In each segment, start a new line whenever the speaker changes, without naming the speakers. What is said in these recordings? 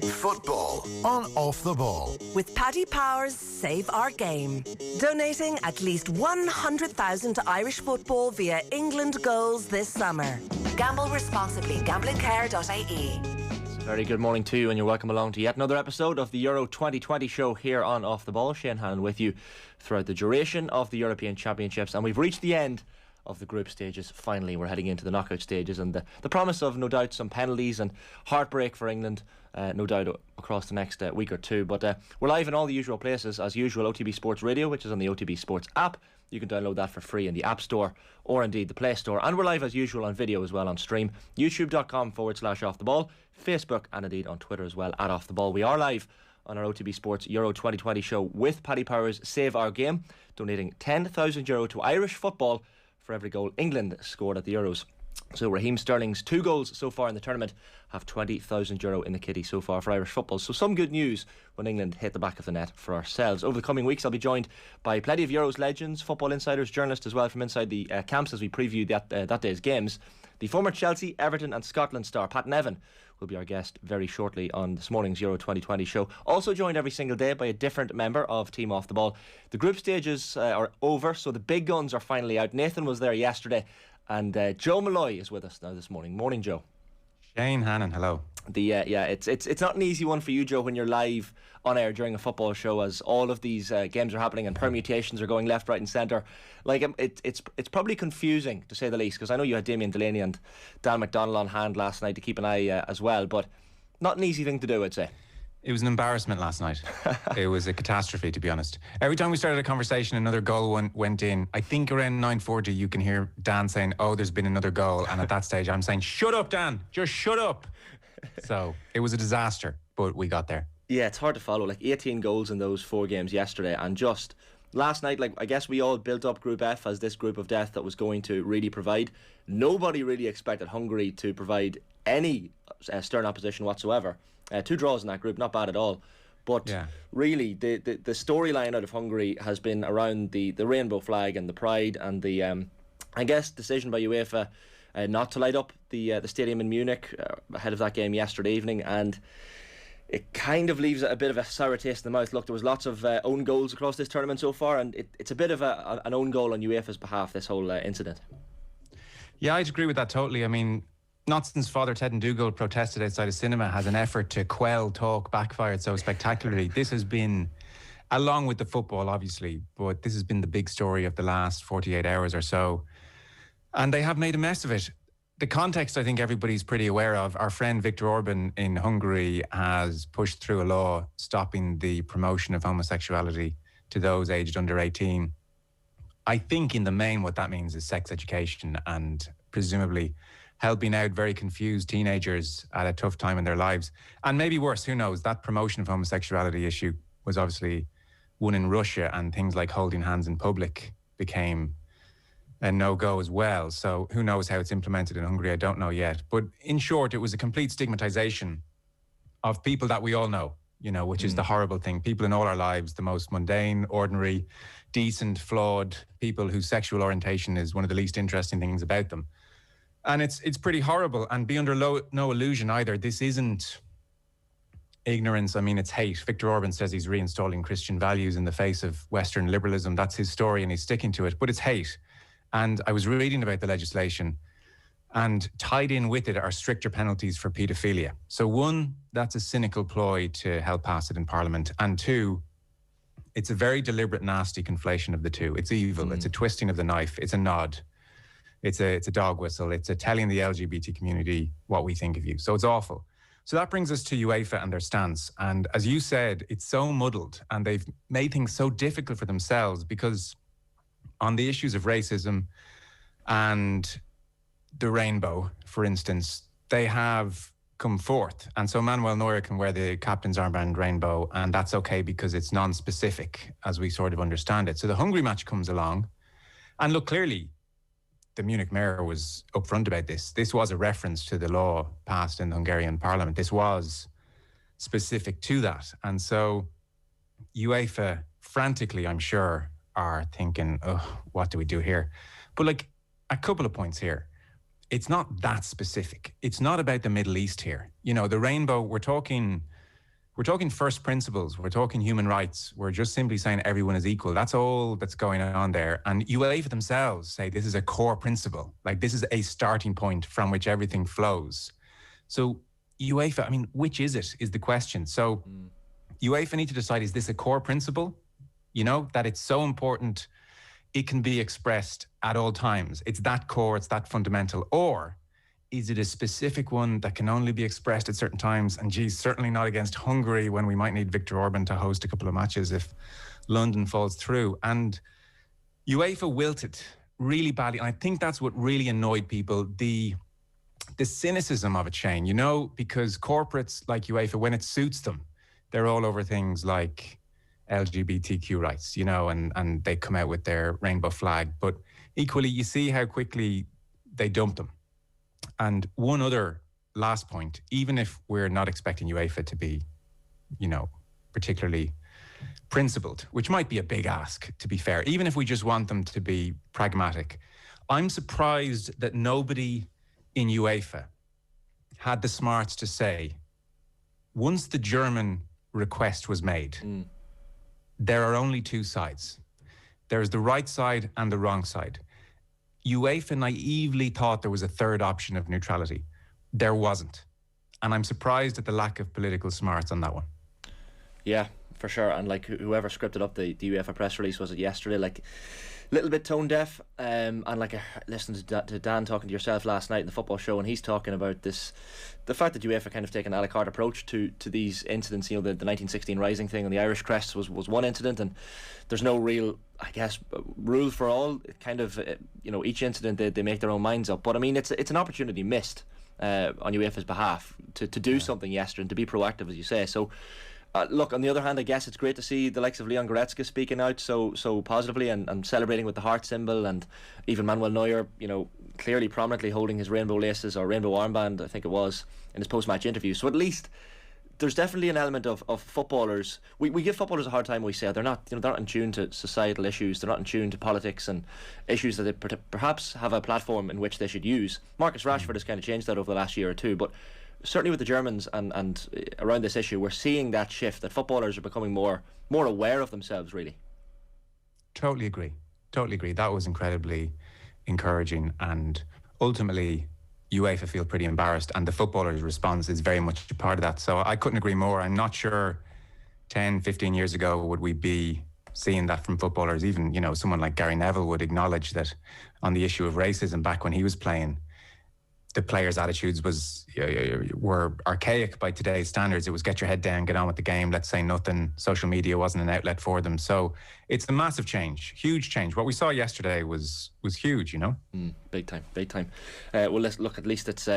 Football on Off the Ball.
With Paddy Power's Save Our Game. Donating at least 100,000 to Irish football via England goals this summer. Gamble responsibly. Gamblingcare.ie.
Very good morning to you, and you're welcome along to yet another episode of the Euro 2020 show here on Off the Ball. Shane Hannon with you throughout the duration of the European Championships, and we've reached the end of the group stages. Finally, we're heading into the knockout stages, and the promise of no doubt some penalties and heartbreak for England, no doubt across the next week or two. But we're live in all the usual places as usual. OTB Sports Radio, which is on the OTB Sports app. You can download that for free in the App Store or indeed the Play Store. And we're live as usual on video as well on stream. YouTube.com/Off the Ball, Facebook and indeed on Twitter as well at Off the Ball. We are live on our OTB Sports Euro 2020 show with Paddy Power's Save Our Game, donating €10,000 to Irish football for every goal England scored at the Euros. So Raheem Sterling's 2 goals so far in the tournament have €20,000 in the kitty so far for Irish football. So some good news when England hit the back of the net for ourselves. Over the coming weeks I'll be joined by plenty of Euros legends, football insiders, journalists as well from inside the camps as we preview that day's games. The former Chelsea, Everton and Scotland star Pat Nevin will be our guest very shortly on this morning's Euro 2020 show. Also joined every single day by a different member of Team Off the Ball. The group stages are over, so the big guns are finally out. Nathan was there yesterday, and Joe Molloy is with us now this morning. Morning, Joe.
Shane Hannon, hello.
It's not an easy one for you, Joe, when you're live on air during a football show, as all of these games are happening and permutations are going left, right and centre. Like, it's probably confusing to say the least, because I know you had Damien Delaney and Dan McDonnell on hand last night to keep an eye as well, but not an easy thing to do, I'd say.
It was an embarrassment last night. It was a catastrophe, to be honest. Every time we started a conversation, another goal went in. I think around 9:40 you can hear Dan saying, "Oh, there's been another goal," and at that stage I'm saying, "Shut up, Dan, just shut up." So it was a disaster, but we got there.
Yeah, it's hard to follow. Like 18 goals in those 4 games yesterday, and just last night, like, I guess we all built up Group F as this group of death that was going to really provide. Nobody really expected Hungary to provide any stern opposition whatsoever. 2 draws in that group, not bad at all. But really, the storyline out of Hungary has been around the rainbow flag and the pride and the, I guess, decision by UEFA not to light up the stadium in Munich ahead of that game yesterday evening, and it kind of leaves a bit of a sour taste in the mouth. Look, there was lots of own goals across this tournament so far, and it's a bit of an own goal on UEFA's behalf, this whole incident.
Yeah, I'd agree with that totally. I mean, not since Father Ted and Dougal protested outside a cinema has an effort to quell talk backfired so spectacularly. This has been, along with the football obviously, but this has been the big story of the last 48 hours or so. And they have made a mess of it. The context I think everybody's pretty aware of. Our friend Viktor Orban in Hungary has pushed through a law stopping the promotion of homosexuality to those aged under 18. I think in the main what that means is sex education and presumably helping out very confused teenagers at a tough time in their lives. And maybe worse, who knows, that promotion of homosexuality issue was obviously one in Russia, and things like holding hands in public became a no-go as well. So who knows how it's implemented in Hungary, I don't know yet. But in short, it was a complete stigmatization of people that we all know, which is the horrible thing. People in all our lives, the most mundane, ordinary, decent, flawed people whose sexual orientation is one of the least interesting things about them. And it's pretty horrible. And be under no illusion either, this isn't ignorance. I mean, it's hate. Viktor Orban says he's reinstalling Christian values in the face of Western liberalism. That's his story and he's sticking to it. But it's hate. And I was reading about the legislation, and tied in with it are stricter penalties for paedophilia. So 1, that's a cynical ploy to help pass it in Parliament. And 2, it's a very deliberate, nasty conflation of the two. It's evil. It's a twisting of the knife. It's a nod. It's a dog whistle. It's a telling the LGBT community what we think of you. So it's awful. So that brings us to UEFA and their stance. And as you said, it's so muddled, and they've made things so difficult for themselves, because on the issues of racism and the rainbow, for instance, they have come forth. And so Manuel Neuer can wear the captain's armband rainbow, and that's okay because it's non-specific as we sort of understand it. So the Hungary match comes along, and look, clearly the Munich mayor was upfront about this. This was a reference to the law passed in the Hungarian parliament. This was specific to that. And so UEFA frantically, I'm sure, are thinking, oh, what do we do here? But like, a couple of points here. It's not that specific. It's not about the Middle East here. The rainbow, we're talking we're talking first principles. We're talking human rights. We're just simply saying everyone is equal. That's all that's going on there. And UEFA themselves say this is a core principle. Like, this is a starting point from which everything flows. So UEFA, I mean, which is it, is the question. So UEFA need to decide, is this a core principle? You know, that it's so important, it can be expressed at all times. It's that core, it's that fundamental. Or is it a specific one that can only be expressed at certain times? And geez, certainly not against Hungary, when we might need Viktor Orban to host a couple of matches if London falls through. And UEFA wilted really badly. And I think that's what really annoyed people, the cynicism of it, Shane, you know, because corporates like UEFA, when it suits them, they're all over things like LGBTQ rights, you know, and they come out with their rainbow flag. But equally, you see how quickly they dump them. And one other last point, even if we're not expecting UEFA to be, you know, particularly principled, which might be a big ask, to be fair, even if we just want them to be pragmatic, I'm surprised that nobody in UEFA had the smarts to say, once the German request was made, there are only two sides. There's the right side and the wrong side. UEFA naively thought there was a third option of neutrality. There wasn't. And I'm surprised at the lack of political smarts on that one.
Yeah, for sure. And like whoever scripted up the UEFA press release, was it yesterday, like a little bit tone deaf. And like I listened to Dan talking to yourself last night in the football show, and he's talking about this, the fact that UEFA kind of take an a la carte approach to these incidents. You know, the 1916 Rising thing on the Irish crest was one incident, and there's no real, I guess, rule for all. Kind of, you know, each incident they make their own minds up. But I mean, it's an opportunity missed on UEFA's behalf to do something yesterday and to be proactive, as you say. So look, on the other hand, I guess it's great to see the likes of Leon Goretzka speaking out so positively and celebrating with the heart symbol, and even Manuel Neuer, you know, clearly prominently holding his rainbow laces or rainbow armband, I think it was, in his post-match interview. So at least there's definitely an element of footballers. We give footballers a hard time when we say they're not, you know, they're not in tune to societal issues, they're not in tune to politics and issues that they perhaps have a platform in which they should use. Marcus Rashford has kind of changed that over the last year or two, but certainly with the Germans and around this issue, we're seeing that shift, that footballers are becoming more aware of themselves, really.
Totally agree. That was incredibly encouraging, and ultimately UEFA feel pretty embarrassed, and the footballers' response is very much a part of that. So I couldn't agree more. I'm not sure 10, 15 years ago would we be seeing that from footballers. Even, you know, someone like Gary Neville would acknowledge that on the issue of racism back when he was playing, the players' attitudes were archaic by today's standards. It was get your head down, get on with the game, let's say nothing. Social media wasn't an outlet for them. So it's a massive change, huge change. What we saw yesterday was huge, you know.
Big time. Well, let's look. At least it's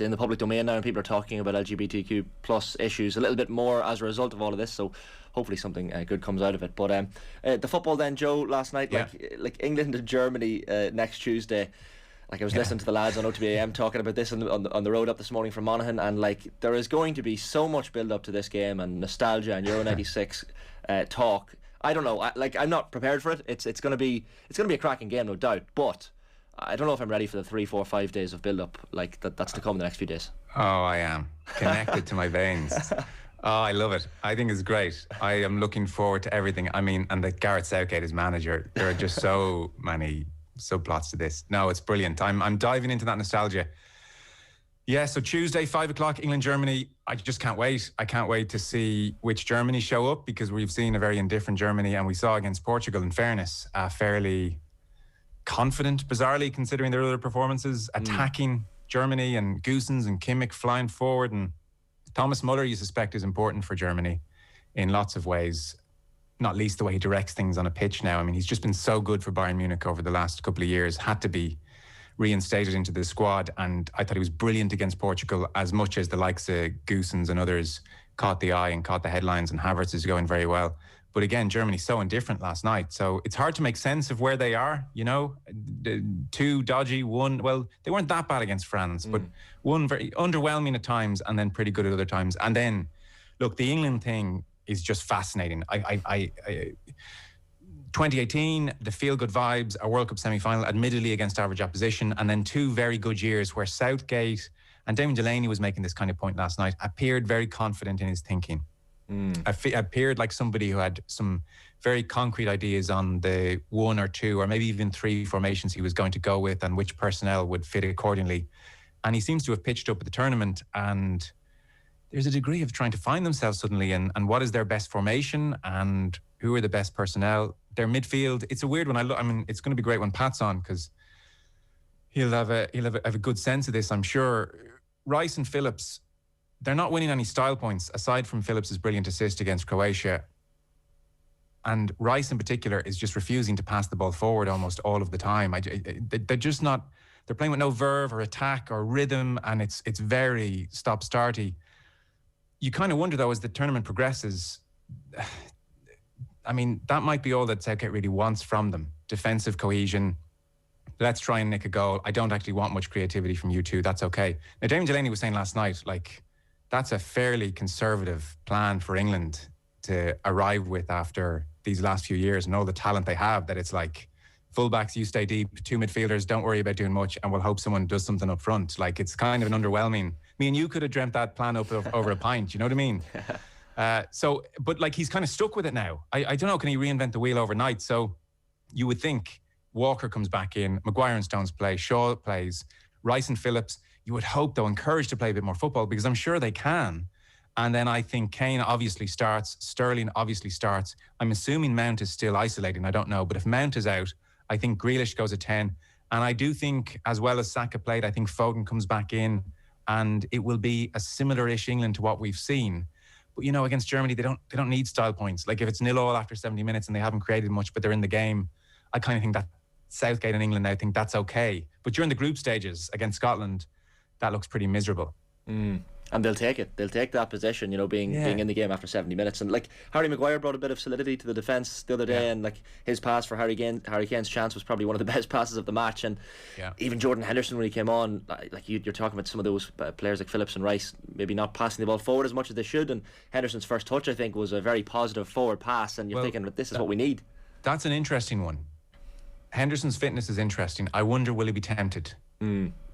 in the public domain now, and people are talking about LGBTQ plus issues a little bit more as a result of all of this. So hopefully something good comes out of it. But the football then, Joe, last night, like England and Germany next Tuesday. Like I was listening to the lads on OTB AM talking about this on the road up this morning from Monaghan, and like there is going to be so much build up to this game and nostalgia and Euro 96 talk. I don't know. I'm not prepared for it. It's going to be a cracking game, no doubt. But I don't know if I'm ready for the 3, 4, 5 days of build up like that's to come in the next few days.
Oh, I am connected to my veins. Oh, I love it. I think it's great. I am looking forward to everything. I mean, and that Gareth Southgate is manager. There are just so many subplots to this. No, it's brilliant. I'm diving into that nostalgia. Yeah, so Tuesday, 5 o'clock, England, Germany. I just can't wait. I can't wait to see which Germany show up, because we've seen a very indifferent Germany, and we saw against Portugal, in fairness, fairly confident, bizarrely, considering their other performances, attacking Germany, and Goossens and Kimmich flying forward. And Thomas Muller, you suspect, is important for Germany in lots of ways, not least the way he directs things on a pitch now. I mean, he's just been so good for Bayern Munich over the last couple of years, had to be reinstated into the squad, and I thought he was brilliant against Portugal, as much as the likes of Goossens and others caught the eye and caught the headlines, and Havertz is going very well. But again, Germany so indifferent last night, so it's hard to make sense of where they are, you know. Two dodgy, one, well, they weren't that bad against France, but one very underwhelming at times and then pretty good at other times. And then, look, the England thing is just fascinating. 2018, the feel-good vibes, a World Cup semi-final, admittedly against average opposition, and then 2 very good years where Southgate, and Damien Delaney was making this kind of point last night, appeared very confident in his thinking. Appeared like somebody who had some very concrete ideas on the 1 or 2 or maybe even 3 formations he was going to go with and which personnel would fit accordingly. And he seems to have pitched up at the tournament, and there's a degree of trying to find themselves suddenly and what is their best formation and who are the best personnel. Their midfield, it's a weird one. I mean, it's going to be great when Pat's on because he'll have a good sense of this, I'm sure. Rice and Phillips, they're not winning any style points aside from Phillips' brilliant assist against Croatia. And Rice in particular is just refusing to pass the ball forward almost all of the time. They're just not, they're playing with no verve or attack or rhythm, and it's very stop-starty. You kind of wonder, though, as the tournament progresses, I mean, that might be all that Southgate really wants from them. Defensive cohesion. Let's try and nick a goal. I don't actually want much creativity from you two. That's okay. Now, Damien Delaney was saying last night, like, that's a fairly conservative plan for England to arrive with after these last few years and all the talent they have, that it's like, fullbacks, you stay deep, 2 midfielders, don't worry about doing much, and we'll hope someone does something up front. Like, it's kind of an underwhelming. Me and you could have dreamt that plan up over a pint, you know what I mean? But like, he's kind of stuck with it now. I don't know, can he reinvent the wheel overnight? So you would think Walker comes back in, Maguire and Stones play, Shaw plays, Rice and Phillips, you would hope, though, encouraged to play a bit more football, because I'm sure they can. And then I think Kane obviously starts, Sterling obviously starts. I'm assuming Mount is still isolating, I don't know. But if Mount is out, I think Grealish goes at 10. And I do think, as well as Saka played, I think Foden comes back in, and it will be a similar-ish England to what we've seen. But, you know, against Germany, they don't need style points. Like, if it's 0-0 after 70 minutes and they haven't created much, but they're in the game, I kind of think that Southgate and England now think that's okay. But during the group stages against Scotland, that looks pretty miserable.
And they'll take it. They'll take that position, you know, being in the game after 70 minutes. And like, Harry Maguire brought a bit of solidity to the defence the other day, and like, his pass for Harry Kane's chance was probably one of the best passes of the match. And even Jordan Henderson, when he came on, like, you're talking about some of those players like Phillips and Rice maybe not passing the ball forward as much as they should. And Henderson's first touch, I think, was a very positive forward pass. And you're thinking, this is what we need. That's
an interesting one. Henderson's fitness is interesting. I wonder, will he be tempted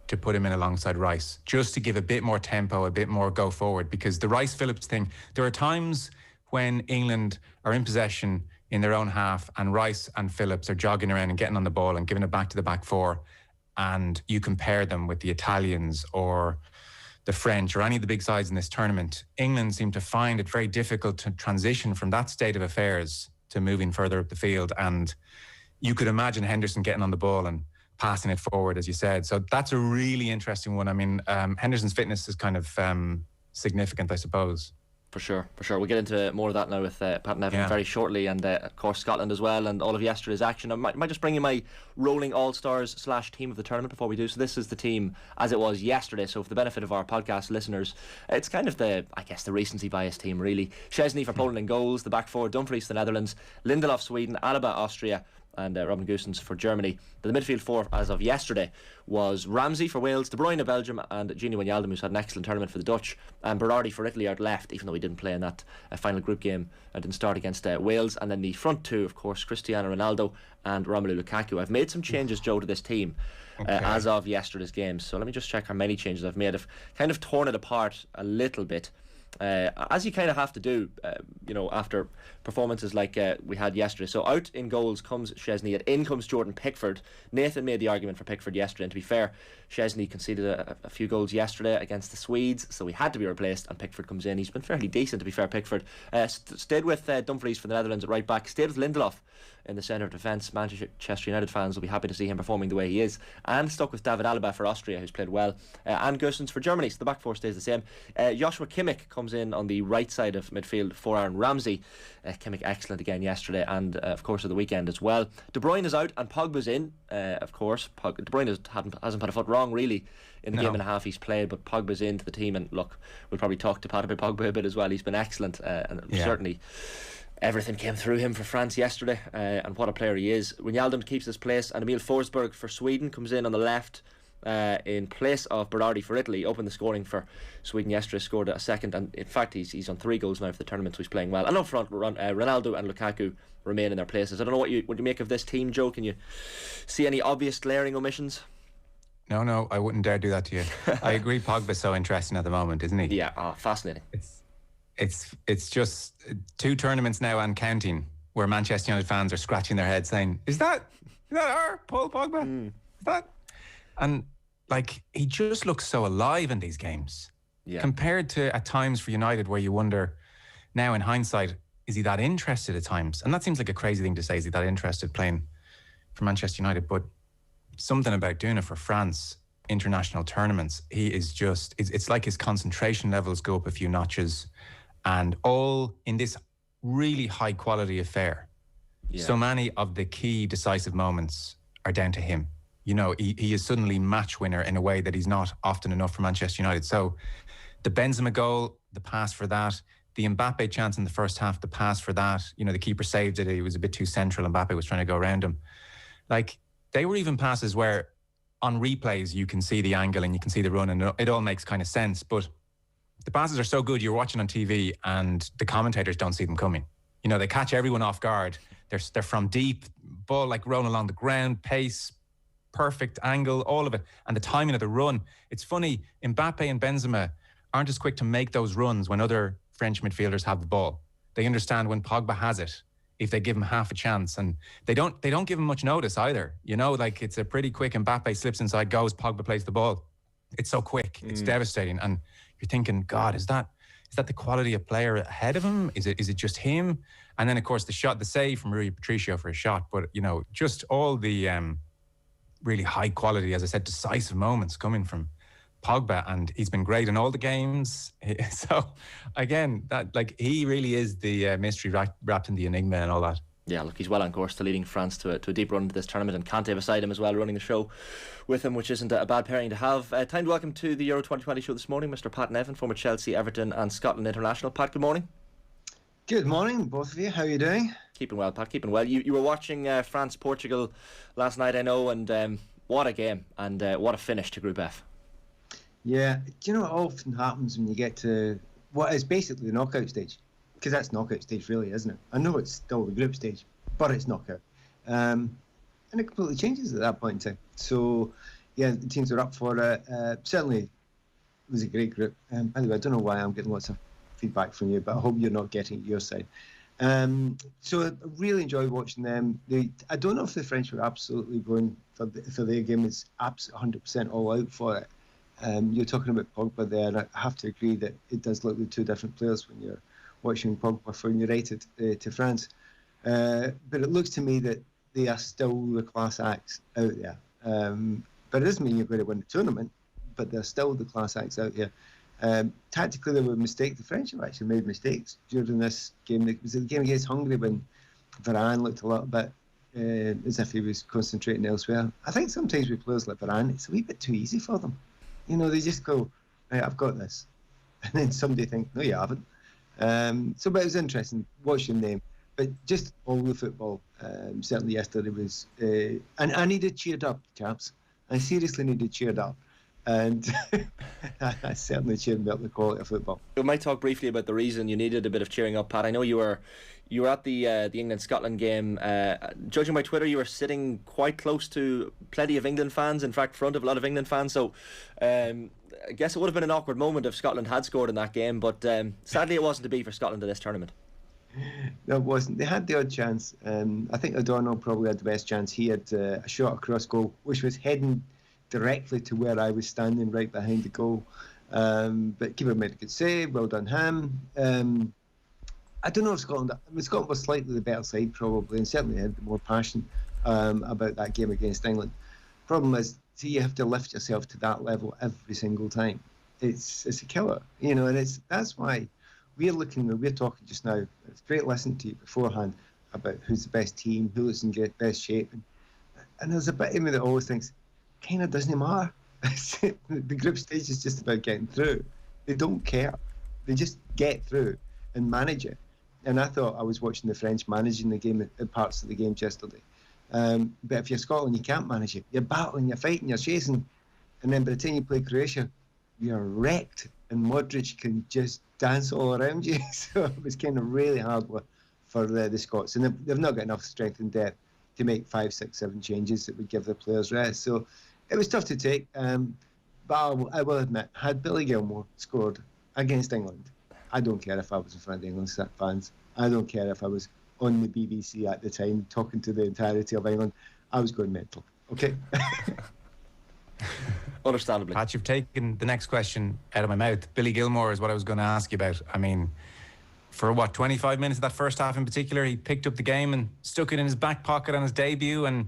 to put him in alongside Rice, just to give a bit more tempo, a bit more go forward? Because the Rice-Phillips thing, there are times when England are in possession in their own half and Rice and Phillips are jogging around and getting on the ball and giving it back to the back four, and you compare them with the Italians or the French or any of the big sides in this tournament, England seem to find it very difficult to transition from that state of affairs to moving further up the field. And you could imagine Henderson getting on the ball and passing it forward, as you said. So that's a really interesting one. I mean, Henderson's fitness is kind of significant, I suppose. For sure. We'll get into more of that now with Pat Nevin very shortly, and of course Scotland as well, and all of yesterday's action. I might just bring you my rolling all-stars / team of the tournament before we do. So this is the team as it was yesterday. So for the benefit of our podcast listeners, it's kind of the recency bias team, really. Szczesny for Poland in goals, the back four, Dumfries for the Netherlands, Lindelof Sweden, Alaba Austria, and Robin Gosens for Germany. The midfield four as of yesterday was Ramsey for Wales, De Bruyne Belgium, and Gini Wijnaldum, who's had an excellent tournament for the Dutch, and Berardi for Italy out left, even though he didn't play in that final group game. Didn't start against Wales. And then the front two, of course, Cristiano Ronaldo and Romelu Lukaku. I've made some changes, Joe, to this team as of yesterday's game. So let me just check how many changes I've made. I've kind of torn it apart a little bit, as you kind of have to do, after performances like we had yesterday. So out in goals comes Szczesny, in comes Jordan Pickford. Nathan made the argument for Pickford yesterday, and to be fair, Szczesny conceded a few goals yesterday against the Swedes, so he had to be replaced, and Pickford comes in. He's been fairly decent, to be fair. Pickford stayed with Dumfries for the Netherlands at right back, stayed with Lindelof in the centre of defence. Manchester United fans will be happy to see him performing the way he is, and stuck with David Alaba for Austria, who's played well, and Gosens for Germany. So the back four stays the same. Joshua Kimmich comes in on the right side of midfield for Aaron Ramsey. Kimmich excellent again yesterday, and of course at the weekend as well. De Bruyne is out and Pogba's in. Of course, De Bruyne hasn't put a foot wrong really in the game and a half he's played, but Pogba's into the team, and look, we'll probably talk to Pat about Pogba a bit as well. He's been excellent, and certainly everything came through him for France yesterday, and what a player he is. Wijnaldum keeps his place, and Emil Forsberg for Sweden comes in on the left in place of Berardi for Italy. Opened the scoring for Sweden yesterday, scored a second, and in fact he's on 3 goals now for the tournament, so he's playing well. And up front, Ronaldo and Lukaku remain in their places. I don't know what you make of this team, Joe. Can you see any obvious glaring omissions? No, I wouldn't dare do that to you. I agree, Pogba's so interesting at the moment, isn't he? Yeah, fascinating. it's just 2 tournaments now and counting where Manchester United fans are scratching their heads saying, is that our Paul Pogba? Is that? And like, he just looks so alive in these games.
Yeah.
Compared to at times for United where you wonder, now in hindsight, is he that interested at times? And that seems like a crazy thing to say, is he that interested playing for Manchester United? But something about doing it for France, international tournaments, he is just, it's like his concentration levels go up a few notches, and all in this really high quality affair. Yeah. So many of the key decisive moments are down to him. You know, he is suddenly match winner in a way that he's not often enough for Manchester United. So the Benzema goal, the pass for that, the Mbappe chance in the first half, the pass for that, you know, the keeper saved it. He was a bit too central. Mbappe was trying to go around him. Like, they were even passes where on replays you can see the angle and you can see the run and it all makes kind of sense. But the passes are so good, you're watching on TV and the commentators don't see them coming. You know, they catch everyone off guard. They're from deep, ball like rolling along the ground, pace, perfect angle, all of it. And the timing of the run. It's funny, Mbappe and Benzema aren't as quick to make those runs when other French midfielders have the ball. They understand when Pogba has it, if they give him half a chance. And they don't give him much notice either. You know, like, it's a pretty quick, Mbappe slips inside, goes, Pogba plays the ball. It's so quick. It's devastating. And you're thinking, God, is that the quality of player ahead of him? Is it just him? And then, of course, the save from Rui Patricio for a shot. But, you know, just all the really high quality, as I said, decisive moments coming from Pogba, and he's been great in all the games. So, again, that, like, he really is the mystery wrapped in the enigma and all that.
Yeah, look, he's well on course to leading France to a deep run into this tournament, and Kante beside him as well, running the show with him, which isn't a bad pairing to have. Time to welcome to the Euro 2020 show this morning, Mr. Pat Nevin, former Chelsea, Everton and Scotland international. Pat, good morning.
Good morning, both of you. How are you doing?
Keeping well, Pat, keeping well. You were watching France-Portugal last night, I know, and what a game, and what a finish to Group F.
Yeah, do you know what often happens when you get to what is basically the knockout stage? Because that's knockout stage, really, isn't it? I know it's still the group stage, but it's knockout. And it completely changes at that point in time. So, yeah, the teams are up for it. Certainly, it was a great group. By the way, I don't know why I'm getting lots of feedback from you, but I hope you're not getting it your side. So I really enjoyed watching them. I don't know if the French were absolutely going for their game. It's absolutely 100% all out for it. You're talking about Pogba there, and I have to agree that it does look like 2 different players when you're watching Pogba for United to France. But it looks to me that they are still the class acts out there. But it doesn't mean you're going to win the tournament, but they're still the class acts out here. Tactically, there were mistakes. The French have actually made mistakes during this game. It was the game against Hungary when Varane looked a little bit as if he was concentrating elsewhere. I think sometimes with players like Varane, it's a wee bit too easy for them. You know, they just go, right, I've got this. And then somebody thinks, no, you haven't. But it was interesting watching them. But just all the football, certainly yesterday was... and I needed cheered up, chaps. I seriously needed cheered up. And I certainly cheered up the quality of football.
We might talk briefly about the reason you needed a bit of cheering up, Pat. I know you were at the England-Scotland game. Judging by Twitter, you were sitting quite close to plenty of England fans, in fact, front of a lot of England fans. So I guess it would have been an awkward moment if Scotland had scored in that game, but sadly it wasn't to be for Scotland in this tournament.
No, it wasn't. They had the odd chance. I think O'Donnell probably had the best chance. He had a shot across goal, which was heading directly to where I was standing, right behind the goal. But keeper made a good save. Well done, him. I don't know if Scotland was slightly the better side, probably, and certainly had more passion about that game against England. Problem is, see, you have to lift yourself to that level every single time. It's a killer, you know, and that's why we're talking just now. It's great listening to you beforehand about who's the best team, who's in best shape, and there's a bit of me that always thinks, kind of doesn't matter. The group stage is just about getting through. They don't care. They just get through and manage it. And I thought I was watching the French managing the game at parts of the games yesterday. But if you're Scotland, you can't manage it. You're battling, you're fighting, you're chasing. And then by the time you play Croatia, you're wrecked. And Modric can just dance all around you. So it was kind of really hard for the Scots. And they've not got enough strength and depth to make 5, 6, 7 changes that would give the players rest. So it was tough to take. But I will admit, had Billy Gilmour scored against England, I don't care if I was in front of the England fans. I don't care if I was on the BBC at the time talking to the entirety of England. I was going mental. Okay.
Understandably.
Pat, you've taken the next question out of my mouth. Billy Gilmour is what I was going to ask you about. I mean, for 25 minutes of that first half in particular, he picked up the game and stuck it in his back pocket on his debut. And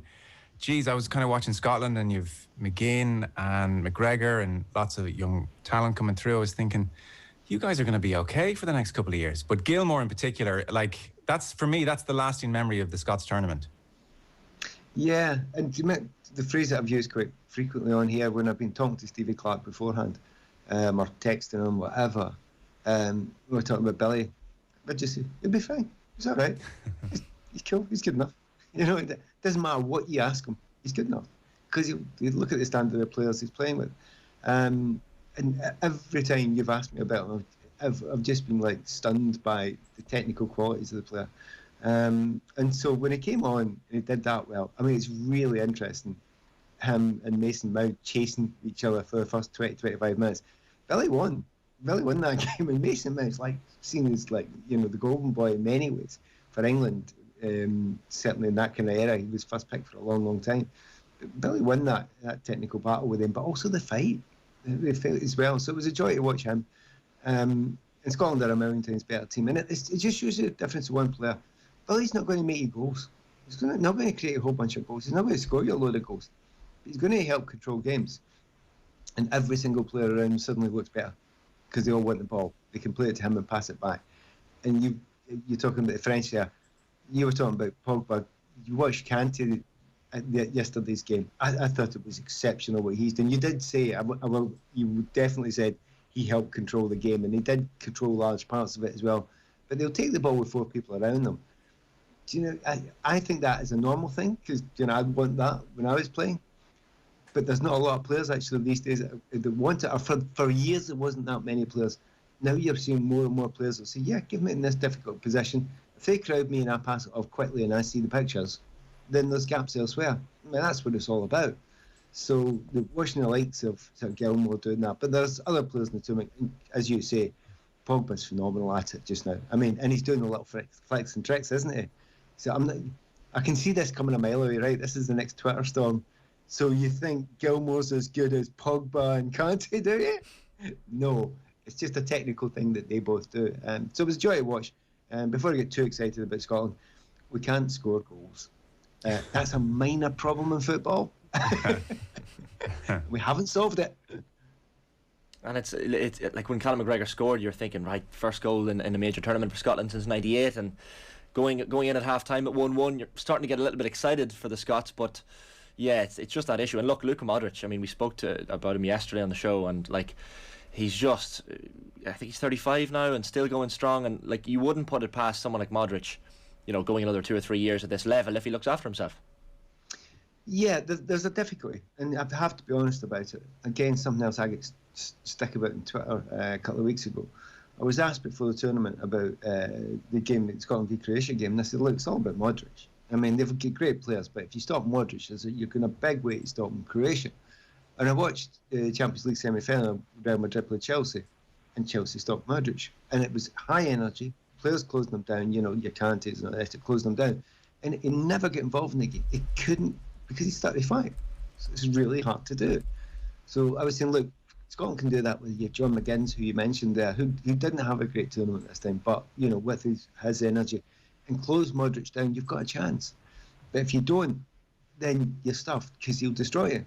geez, I was kind of watching Scotland, and you've McGinn and McGregor and lots of young talent coming through. I was thinking, you guys are going to be okay for the next couple of years. But Gilmour in particular, like, that's, for me, that's the lasting memory of the Scots tournament.
Yeah, and the phrase that I've used quite frequently on here when I've been talking to Stevie Clark beforehand, or texting him, whatever, we were talking about Billy. I just say, he'll be fine. He's all right. He's cool. He's good enough. You know, it doesn't matter what you ask him. He's good enough. Because you look at the standard of players he's playing with. And every time you've asked me about him, I've just been like stunned by the technical qualities of the player. And so when he came on and he did that well, I mean, it's really interesting, him and Mason Mount chasing each other for the first 20-25 minutes. Billy won that game, and Mason Mount's like seen as, like, you know, the golden boy in many ways for England. Certainly in that kind of era, he was first pick for a long time. But Billy won that technical battle with him, but also the fight as well. So it was a joy to watch him. And Scotland are a million times better team, and it just shows you the difference of one player. Billy's not going to make you goals. He's not going to create a whole bunch of goals. He's not going to score you a load of goals. But he's going to help control games. And every single player around him suddenly looks better because they all want the ball. They can play it to him and pass it back. And you're talking about the French there. You were talking about Pogba. You watched Kante at yesterday's game. I thought it was exceptional what he's done. You did say, you definitely said he helped control the game, and he did control large parts of it as well. But they'll take the ball with 4 people around them. Do you know, I think that is a normal thing, because, you know, I'd want that when I was playing. But there's not a lot of players actually these days that want it. Or for years there wasn't that many players. Now you're seeing more and more players that say, yeah, give me in this difficult position. If they crowd me and I pass it off quickly and I see the pictures, then there's gaps elsewhere. I mean, that's what it's all about. So watching the likes of Gilmour doing that. But there's other players in the tournament, as you say, Pogba's phenomenal at it just now. I mean, and he's doing the little flicks and tricks, isn't he? So I can see this coming a mile away, right? This is the next Twitter storm. So you think Gilmour's as good as Pogba and Kante, do you? No, it's just a technical thing that they both do. So it was a joy to watch. Before I get too excited about Scotland, we can't score goals. That's a minor problem in football. We haven't solved it.
And it's like when Callum McGregor scored, you're thinking, right, first goal in a major tournament for Scotland since '98, and going in at half time at 1-1, you're starting to get a little bit excited for the Scots. But yeah, it's just that issue. And look, Luka Modric, I mean, we spoke about him yesterday on the show, and like, he's just, I think he's 35 now and still going strong. And like, you wouldn't put it past someone like Modric, you know, going another 2 or 3 years at this level if he looks after himself.
Yeah, there's a difficulty, and I have to be honest about it. Again, something else I get stick about on Twitter a couple of weeks ago. I was asked before the tournament about the game, the Scotland v Croatia game, and I said, look, it's all about Modric. I mean, they've got great players, but if you stop Modric, you're going to big way to stop Croatia. And I watched the Champions League semi-final, Real Madrid played Chelsea, and Chelsea stopped Modric. And it was high energy, players closing them down, you know, your Kantes and all that, to close them down. And he never get involved in the game. He couldn't, because he's 35. So it's really hard to do. So I was saying, look, Scotland can do that with your John McGinns, who you mentioned there, who didn't have a great tournament this time, but, you know, with his energy, and close Modric down, you've got a chance. But if you don't, then you're stuffed, because he'll destroy you.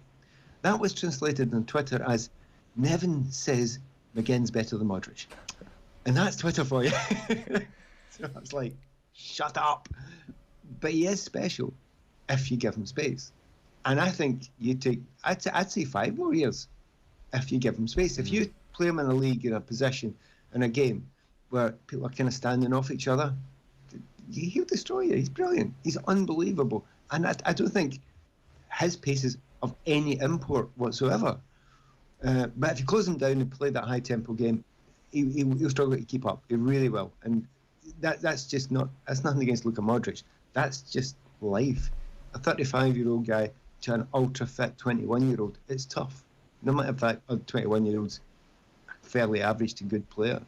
That was translated on Twitter as, Nevin says McGinn's better than Modric. And that's Twitter for you. So I was like, shut up. But he is special if you give him space. And I think I'd say 5 more years if you give him space. If you play him in a league, in a position, in a game where people are kind of standing off each other, he'll destroy you. He's brilliant. He's unbelievable. And I don't think his pace is of any import whatsoever. But if you close him down and play that high-tempo game, he'll struggle to keep up. He really will. And that's just not... That's nothing against Luka Modric. That's just life. A 35-year-old guy to an ultra-fit 21-year-old, it's tough. No matter if that 21-year-old's fairly average to good player.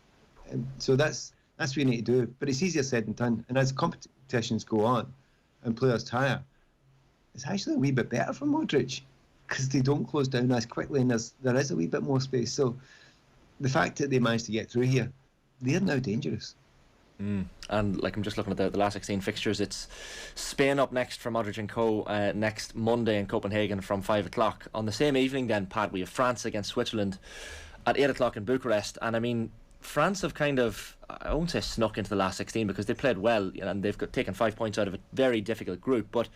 So that's what you need to do. But it's easier said than done. And as competitions go on and players tire, it's actually a wee bit better for Modric because they don't close down as quickly and there is a wee bit more space. So the fact that they managed to get through here, they're now dangerous.
And like I'm just looking at the last 16 fixtures, it's Spain up next for Modric and co next Monday in Copenhagen from 5 o'clock. On the same evening then, Pat, we have France against Switzerland at 8 o'clock in Bucharest. And I mean, France have kind of, I won't say snuck into the last 16 because they played well, and they've taken 5 points out of a very difficult group, but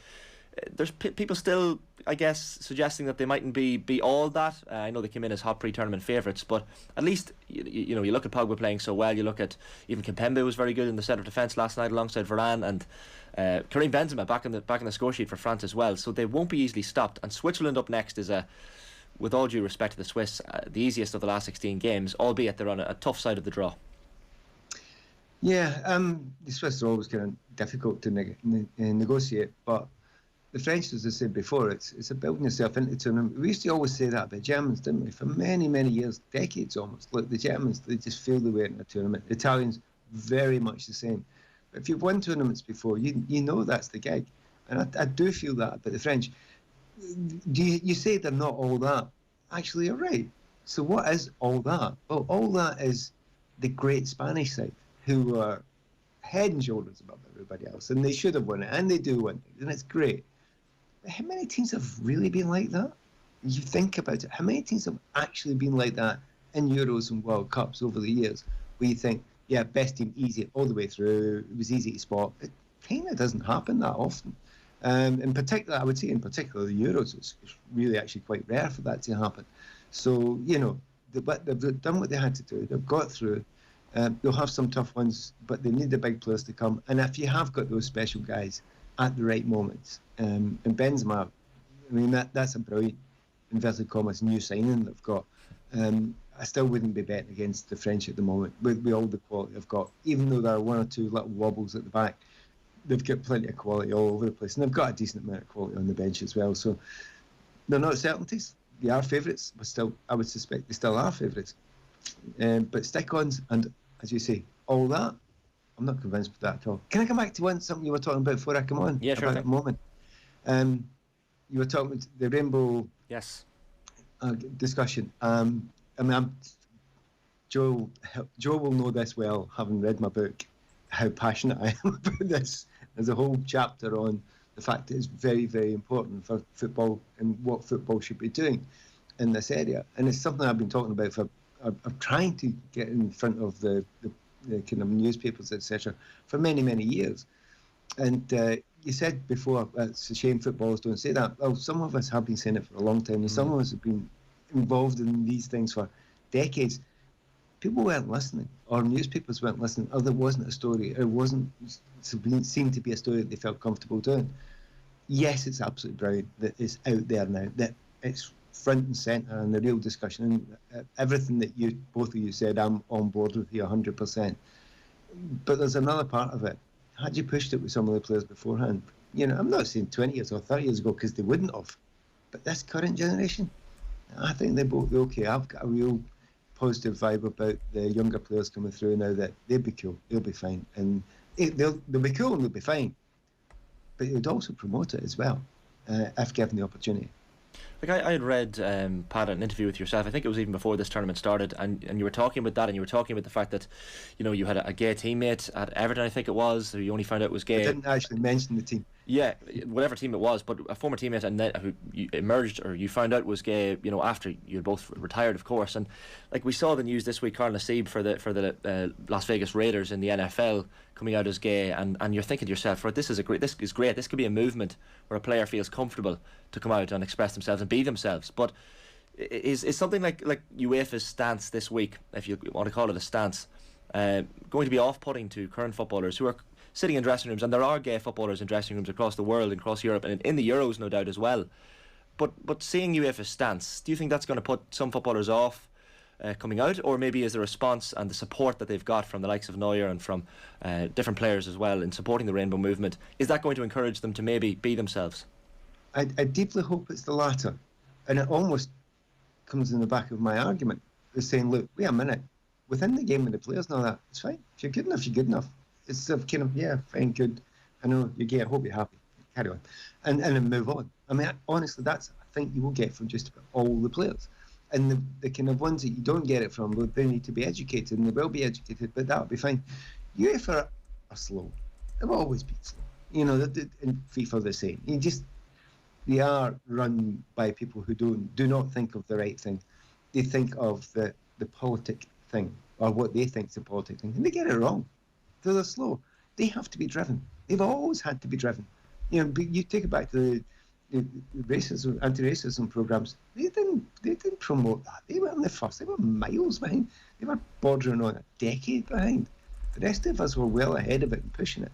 there's people still, I guess, suggesting that they mightn't be all that. I know they came in as hot pre-tournament favourites, but at least you know, you look at Pogba playing so well. You look at even Kimpembe was very good in the centre of defence last night alongside Varane, and Karim Benzema back in the score sheet for France as well. So they won't be easily stopped. And Switzerland up next is with all due respect to the Swiss, the easiest of the last 16 games, albeit they're on a tough side of the draw.
Yeah, the Swiss are always kind of difficult to negotiate, but the French, as I said before, it's about building yourself into tournament. We used to always say that about Germans, didn't we? For many, many years, decades almost. Look, the Germans, they just feel the way in a tournament. The Italians, very much the same. But if you've won tournaments before, you know that's the gig. And I do feel that about the French. You say they're not all that. Actually, you're right. So what is all that? Well, all that is the great Spanish side, who are head and shoulders above everybody else. And they should have won it, and they do win it, and it's great. How many teams have really been like that? You think about it. How many teams have actually been like that in Euros and World Cups over the years, where you think, yeah, best team, easy all the way through. It was easy to spot. It kind of doesn't happen that often. In particular, I would say, the Euros, it's really actually quite rare for that to happen. So, you know, they've done what they had to do. They've got through. They'll have some tough ones, but they need the big players to come. And if you have got those special guys at the right moments, and Benzema, I mean, that's a brilliant, inverted commas, new signing they've got. I still wouldn't be betting against the French at the moment with all the quality they've got. Even though there are one or two little wobbles at the back, they've got plenty of quality all over the place. And they've got a decent amount of quality on the bench as well. So they're not certainties. They are favourites, but still, I would suspect they still are favourites. But stick-ons and, as you say, all that, I'm not convinced with that at all. Can I come back to something you were talking about before I come on?
Yeah, sure.
About a moment. You were talking about the rainbow discussion. I mean, Joe will know this well, having read my book, how passionate I am about this. There's a whole chapter on the fact that it's very, very important for football and what football should be doing in this area. And it's something I've been talking about for, I'm trying to get in front of the kind of newspapers, etc., for many, many years. And you said before, it's a shame footballers don't say that. Well, some of us have been saying it for a long time, and some of us have been involved in these things for decades. People weren't listening, or newspapers weren't listening, or there wasn't a story, or it wasn't seemed to be a story that they felt comfortable doing. Yes, it's absolutely brilliant that it's out there now, that it's front and centre in the real discussion, and everything that both of you said, I'm on board with you 100%. But there's another part of it. Had you pushed it with some of the players beforehand, you know, I'm not saying 20 years or 30 years ago, because they wouldn't have, but this current generation, I think they both be okay. I've got a real positive vibe about the younger players coming through now, that they'll be cool, they'll be fine, and they'll be cool and they'll be fine. But it would also promote it as well, if given the opportunity.
Like I had read, Pat, an interview with yourself, I think it was even before this tournament started, and you were talking about that, and you were talking about the fact that, you know, you had a gay teammate at Everton, I think it was, who you only found out was gay.
I didn't actually mention the team.
Yeah, whatever team it was, but a former teammate and who you emerged, or you found out was gay, you know, after you had both retired, of course. And like we saw the news this week, Carl Nassib for the Las Vegas Raiders in the NFL coming out as gay, and you're thinking to yourself, right, this is great. This could be a movement where a player feels comfortable to come out and express themselves and be themselves. But is something like UEFA's stance this week, if you want to call it a stance, going to be off-putting to current footballers who are sitting in dressing rooms? And there are gay footballers in dressing rooms across the world and across Europe and in the Euros, no doubt, as well. But seeing UEFA's stance, do you think that's going to put some footballers off coming out, or maybe is the response and the support that they've got from the likes of Neuer and from different players as well in supporting the Rainbow Movement, is that going to encourage them to maybe be themselves?
I deeply hope it's the latter, and it almost comes in the back of my argument. They're saying, look, wait a minute, within the game with the players and all that, it's fine. If you're good enough, you're good enough. It's sort of kind of, yeah, fine, good. I know you're gay. I hope you're happy. Carry on, and then move on. I mean, honestly, that's I think you will get from just about all the players, and the kind of ones that you don't get it from, well, they need to be educated, and they will be educated, but that'll be fine. UEFA are slow. They've always been slow. You know, in FIFA the same. They are run by people who do not think of the right thing. They think of the politic thing, or what they think is the politic thing, and they get it wrong. They're slow. They have to be driven. They've always had to be driven. You know, you take it back to the racism, anti-racism programs. They didn't promote that. They were on the first. They were miles behind. They were bordering on a decade behind. The rest of us were well ahead of it and pushing it.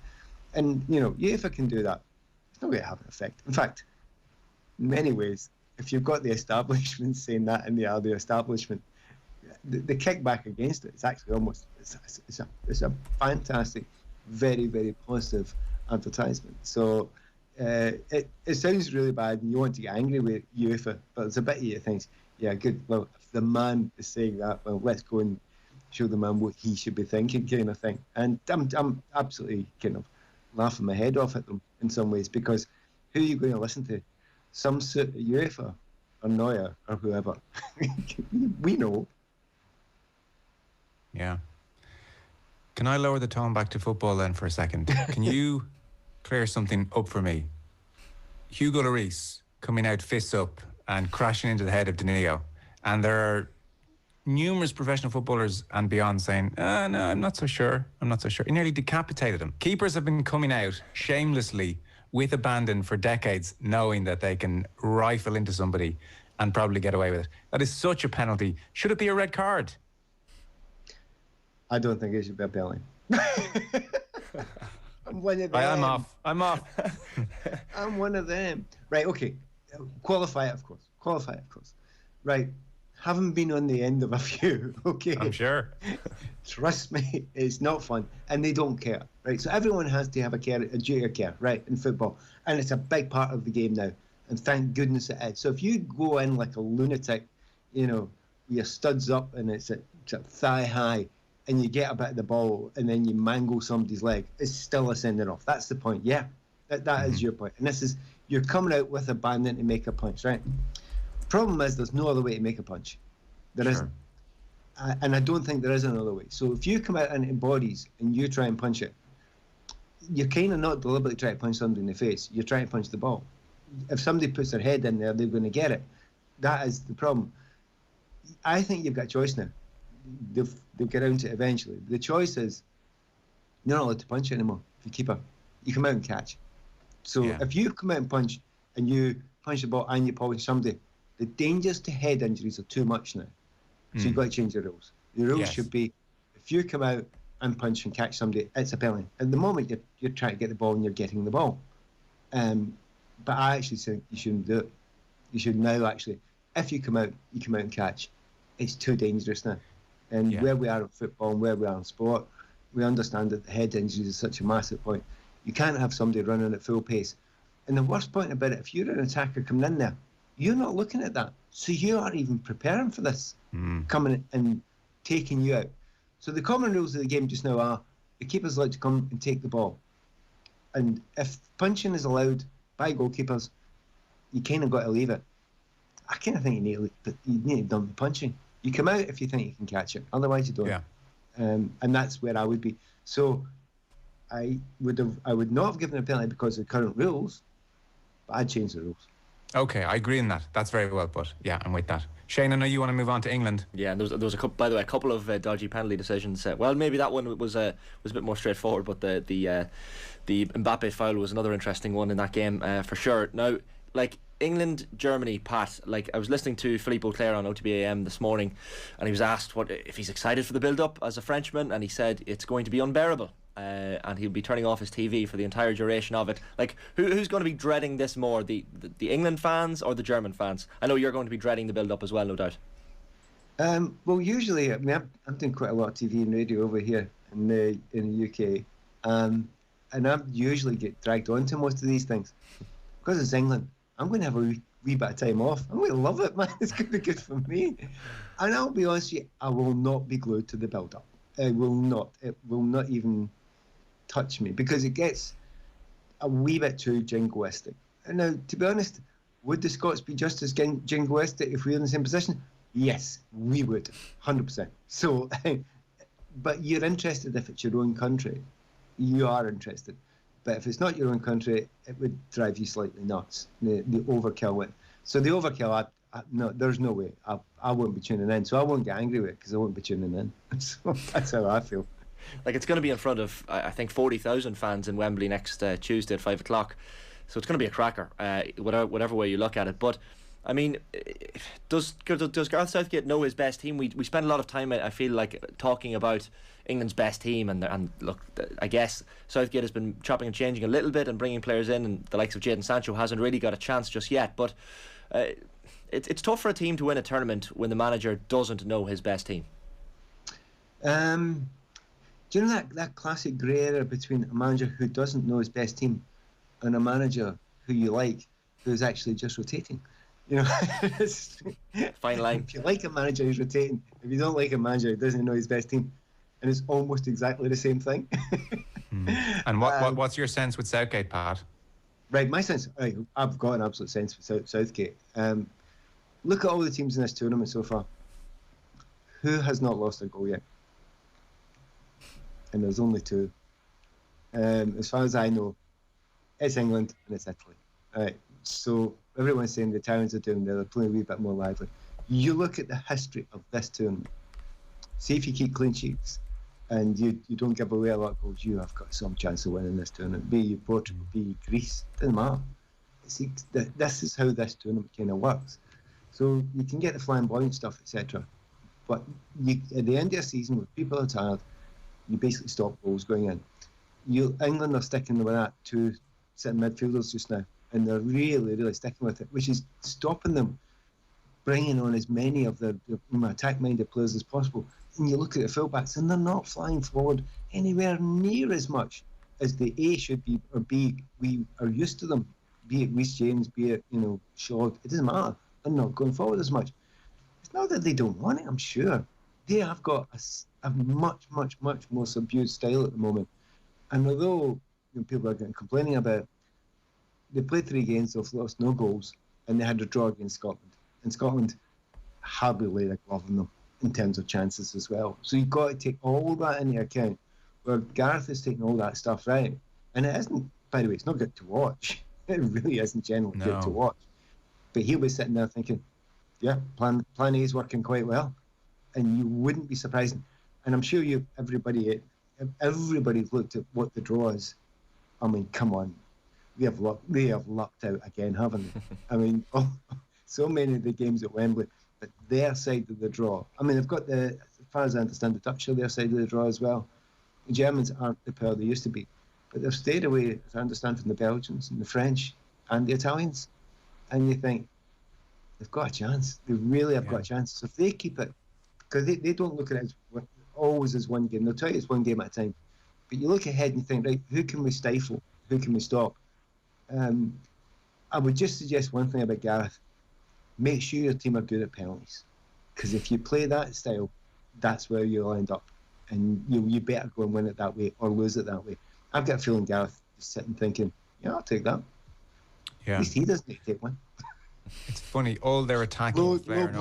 And you know, UEFA can do that. It's not going to have an effect. In fact, in many ways, if you've got the establishment saying that and they are the establishment, the kickback against it is actually almost it's a fantastic, very, very positive advertisement. So it sounds really bad and you want to get angry with UEFA, but it's a bit of you thinks, yeah, good. Well, if the man is saying that, well, let's go and show the man what he should be thinking, kind of thing. And I'm absolutely kind of laughing my head off at them in some ways, because who are you going to listen to? Some suit at UEFA or Neuer or whoever. We know.
Yeah. Can I lower the tone back to football then for a second? Can you clear something up for me? Hugo Lloris coming out fists up and crashing into the head of Danilo. And there are numerous professional footballers and beyond saying, no, I'm not so sure. He nearly decapitated him. Keepers have been coming out shamelessly with abandon for decades, knowing that they can rifle into somebody and probably get away with it. That is such a penalty. Should it be a red card?
I don't think it should be a penalty. I'm one of them.
I'm off.
I'm one of them. Right, okay. Qualify it, of course. Right. Haven't been on the end of a few, okay?
I'm sure.
Trust me, it's not fun. And they don't care, right? So everyone has to have a duty of care, right, in football. And it's a big part of the game now. And thank goodness it is. So if you go in like a lunatic, you know, your studs up and it's at thigh high, and you get a bit of the ball and then you mangle somebody's leg, it's still a sending off. That's the point, yeah. That is your point. And this is, you're coming out with abandon to make a punch, right? Problem is there's no other way to make a punch. There isn't. And I don't think there is another way. So if you come out into bodies and you try and punch it, you're kind of not deliberately trying to punch somebody in the face. You're trying to punch the ball. If somebody puts their head in there, they're going to get it. That is the problem. I think you've got a choice now. They'll get around to it eventually. The choice is you're not allowed to punch anymore if you keep her. You come out and catch. So if you come out and punch and you punch the ball and you punch somebody, the dangers to head injuries are too much now. So you've got to change the rules. The rules should be, if you come out and punch and catch somebody, it's a penalty. At the moment, you're trying to get the ball and you're getting the ball. But I actually think you shouldn't do it. You should now actually, if you come out and catch. It's too dangerous now. And where we are in football and where we are in sport, we understand that the head injuries is such a massive point. You can't have somebody running at full pace. And the worst point about it, if you're an attacker coming in there, you're not looking at that. So you aren't even preparing for this coming and taking you out. So the common rules of the game just now are the keeper's allowed to come and take the ball. And if punching is allowed by goalkeepers, you kind of got to leave it. I kind of think you need to dump the punching. You come out if you think you can catch it. Otherwise, you don't.
Yeah.
And that's where I would be. So I would not have given a penalty because of the current rules, but I'd change the rules.
Okay, I agree in that. That's very well put. Yeah, I'm with that. Shane, I know you want to move on to England.
Yeah, and there was a couple, by the way, a couple of dodgy penalty decisions. Well, maybe that one was a bit more straightforward, but the Mbappe foul was another interesting one in that game for sure. Now, like England, Germany, Pat, like I was listening to Philippe Auclair on OTB AM this morning, and he was asked what if he's excited for the build-up as a Frenchman, and he said it's going to be unbearable. And he'll be turning off his TV for the entire duration of it. Like, who's going to be dreading this more, the England fans or the German fans? I know you're going to be dreading the build-up as well, no doubt.
Well, usually, I mean, I'm doing quite a lot of TV and radio over here in the UK, and I usually get dragged onto most of these things because it's England. I'm going to have a wee bit of time off. I'm going to love it, man. It's going to be good for me. And I'll be honest with you, I will not be glued to the build-up. It will not. It will not even touch me because it gets a wee bit too jingoistic. And now, to be honest, would the Scots be just as jingoistic if we were in the same position? Yes, we would, 100%. So, but you're interested if it's your own country. You are interested. But if it's not your own country, it would drive you slightly nuts, the overkill with. So the overkill, no, there's no way. I won't be tuning in. So I won't get angry with it because I won't be tuning in. So that's how I feel.
Like, it's going to be in front of, I think, 40,000 fans in Wembley next Tuesday at 5 o'clock. So it's going to be a cracker, whatever way you look at it. But, I mean, does Gareth Southgate know his best team? We spend a lot of time, I feel like, talking about England's best team, and look, I guess Southgate has been chopping and changing a little bit and bringing players in, and the likes of Jadon Sancho hasn't really got a chance just yet. But it's tough for a team to win a tournament when the manager doesn't know his best team.
Do you know that classic grey area between a manager who doesn't know his best team and a manager who you like, who's actually just rotating? You know,
fine line.
If you like a manager who's rotating, if you don't like a manager who doesn't know his best team, and it's almost exactly the same thing.
And what's your sense with Southgate, Pat?
Right, my sense, I've got an absolute sense for Southgate. Look at all the teams in this tournament so far. Who has not lost a goal yet? And there's only two. As far as I know, it's England and it's Italy. Right. So everyone's saying the Italians are doing they're playing a wee bit more lively. You look at the history of this tournament. See if you keep clean sheets and you don't give away a lot of goals, you have got some chance of winning this tournament. Be you Portugal, be you Greece, doesn't matter. See, this is how this tournament kind of works. So you can get the flamboyant stuff, etc. But at the end of the season, when people are tired, you basically stop goals going in. England are sticking with that two sitting midfielders just now, and they're really, really sticking with it, which is stopping them bringing on as many of the attack-minded players as possible. And you look at the fullbacks, and they're not flying forward anywhere near as much as the A should be, or B, we are used to them, be it Reece James, be it, Shaw, it doesn't matter. They're not going forward as much. It's not that they don't want it, I'm sure. They have got a much, much, much more subdued style at the moment. And although people are getting complaining about it, they played 3 games, they've lost no goals, and they had a draw against Scotland. And Scotland hardly laid a glove on them in terms of chances as well. So you've got to take all that into account, where Gareth is taking all that stuff right. And it isn't, by the way, it's not good to watch. It really isn't generally good to watch. But he'll be sitting there thinking, yeah, plan A is working quite well. And you wouldn't be surprised. And I'm sure everybody's looked at what the draw is. I mean, come on. They have lucked out again, haven't they? I mean, so many of the games at Wembley, but their side of the draw. I mean, they've got as far as I understand, the Dutch are their side of the draw as well. The Germans aren't the power they used to be, but they've stayed away, as I understand, from the Belgians and the French and the Italians. And you think, they've got a chance. They really have got a chance. So if they keep it, because they don't look at it as always as one game. They'll tell you it's one game at a time. But you look ahead and you think, right, who can we stifle? Who can we stop? I would just suggest one thing about Gareth. Make sure your team are good at penalties. Because if you play that style, that's where you'll end up. And you better go and win it that way or lose it that way. I've got a feeling Gareth is sitting thinking, yeah, I'll take that.
Yeah.
At least he doesn't need to take one.
It's funny, all their attacking flair and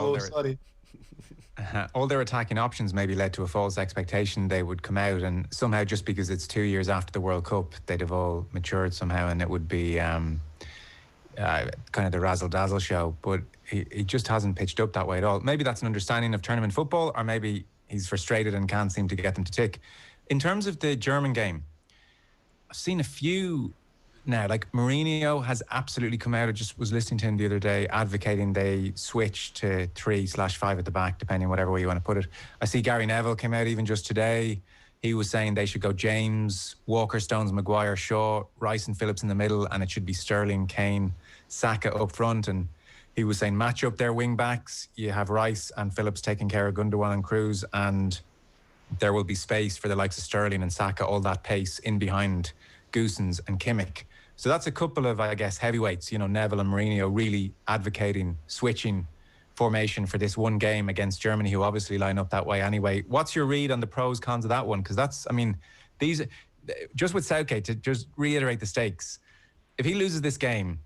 all their attacking options maybe led to a false expectation they would come out, and somehow just because it's 2 years after the World Cup, they'd have all matured somehow, and it would be kind of the razzle-dazzle show. But he just hasn't pitched up that way at all. Maybe that's an understanding of tournament football, or maybe he's frustrated and can't seem to get them to tick. In terms of the German game, I've seen a few now, like Mourinho has absolutely come out. I just was listening to him the other day advocating they switch to 3/5 at the back, depending whatever way you want to put it. I see Gary Neville came out even just today. He was saying they should go James, Walker, Stones, Maguire, Shaw, Rice and Phillips in the middle, and it should be Sterling, Kane, Saka up front. And he was saying match up their wing backs. You have Rice and Phillips taking care of Gundogan and Cruz, and there will be space for the likes of Sterling and Saka, all that pace in behind Goossens and Kimmich. So that's a couple of, I guess, heavyweights, Neville and Mourinho really advocating switching formation for this one game against Germany, who obviously line up that way anyway. What's your read on the pros, cons of that one? Because these, just with Southgate, to just reiterate the stakes, if he loses this game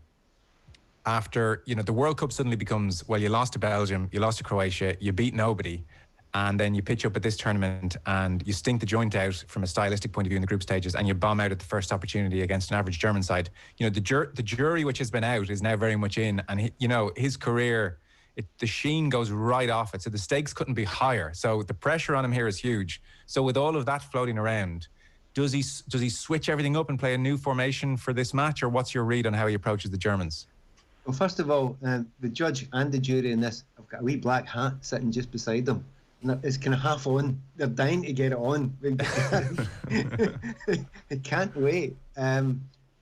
after, the World Cup suddenly becomes, well, you lost to Belgium, you lost to Croatia, you beat nobody, and then you pitch up at this tournament and you stink the joint out from a stylistic point of view in the group stages, and you bomb out at the first opportunity against an average German side. The jury which has been out is now very much in, and his career, the sheen goes right off it. So the stakes couldn't be higher. So the pressure on him here is huge. So with all of that floating around, does he switch everything up and play a new formation for this match, or what's your read on how he approaches the Germans?
Well, first of all, the judge and the jury in this have got a wee black hat sitting just beside them. And it's kind of half on. They're dying to get it on. They can't wait.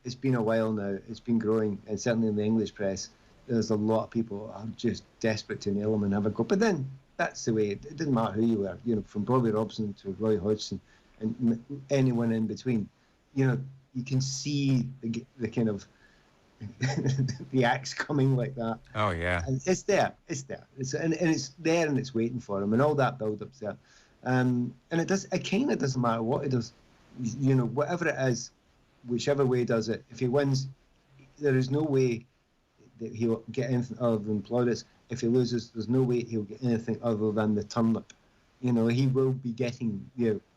It's been a while now. It's been growing, and certainly in the English press, there's a lot of people who are just desperate to nail them and have a go. But then that's the way. It didn't matter who you were. From Bobby Robson to Roy Hodgson and anyone in between. You can see the kind of the axe coming like that.
Oh yeah,
and it's there. It's there. And it's there, and it's waiting for him, and all that build-up's there. And it kind of doesn't matter what he does. Whatever it is, whichever way he does it. If he wins, there is no way that he'll get anything other than plaudits. If he loses, there's no way he'll get anything other than the turnip. He will be getting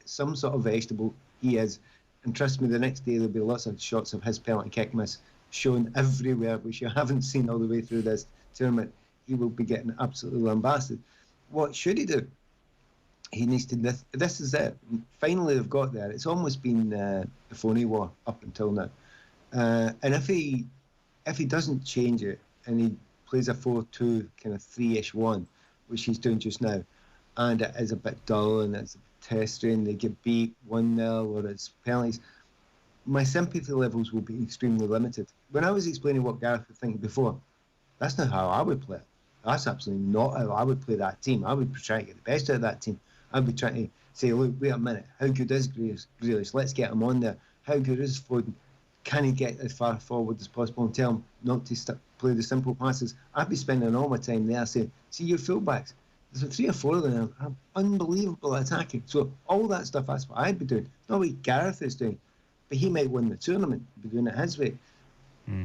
some sort of vegetable. He is, and trust me, the next day there'll be lots of shots of his penalty kick miss shown everywhere, which you haven't seen all the way through this tournament. He will be getting absolutely lambasted. What should he do? He needs to. This is it. Finally, they've got there. It's almost been a phony war up until now. And if he doesn't change it and he plays a 4-2 kind of 3-ish 1, which he's doing just now, and it is a bit dull and it's a tester and they get beat 1-0 or it's penalties, my sympathy levels will be extremely limited. When I was explaining what Gareth was thinking before, that's not how I would play it. That's absolutely not how I would play that team. I would be trying to get the best out of that team. I'd be trying to say, look, wait a minute, how good is Grealish? Let's get him on there. How good is Foden? Can he get as far forward as possible and tell him not to play the simple passes? I'd be spending all my time there saying, see your fullbacks. There's 3 or 4 of them are unbelievable attacking. So all that stuff, that's what I'd be doing. Not what Gareth is doing. But he might win the tournament, be doing it his way.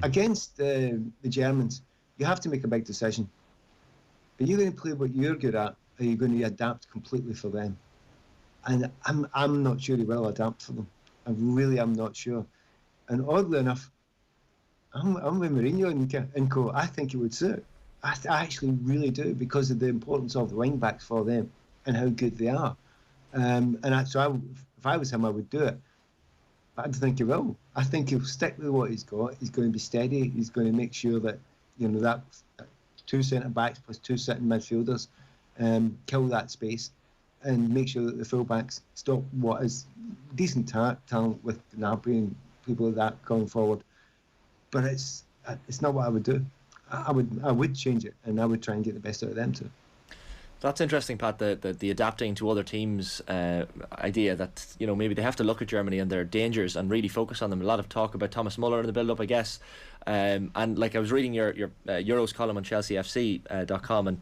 Against the Germans, you have to make a big decision. Are you going to play what you're good at, or are you going to adapt completely for them? And I'm not sure he will adapt for them. I really am not sure. And oddly enough, I'm with Mourinho and co. I think it would suit. I actually really do, because of the importance of the wing-backs for them and how good they are. If I was him, I would do it. I don't think he will. I think he'll stick with what he's got. He's going to be steady. He's going to make sure that that 2 centre-backs plus 2 sitting midfielders kill that space and make sure that the full-backs stop what is decent talent with Gnabry and people like that going forward. But it's not what I would do. I would change it, and I would try and get the best out of them too.
That's interesting, Pat, the adapting to other teams idea that, maybe they have to look at Germany and their dangers and really focus on them. A lot of talk about Thomas Muller in the build-up, I guess. And like I was reading your Euros column on ChelseaFC.com, and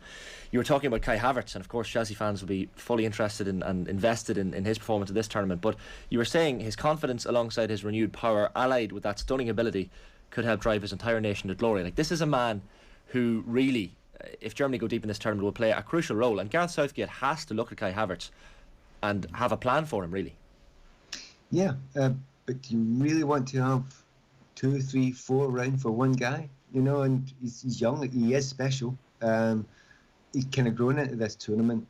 you were talking about Kai Havertz, and of course Chelsea fans will be fully interested in and invested in his performance at this tournament. But you were saying his confidence alongside his renewed power, allied with that stunning ability, could help drive his entire nation to glory. Like, this is a man who really, if Germany go deep in this tournament, will play a crucial role. And Gareth Southgate has to look at Kai Havertz and have a plan for him, really.
Yeah, but do you really want to have 2, 3, 4 round for one guy? And he's young, he is special. He's kind of grown into this tournament.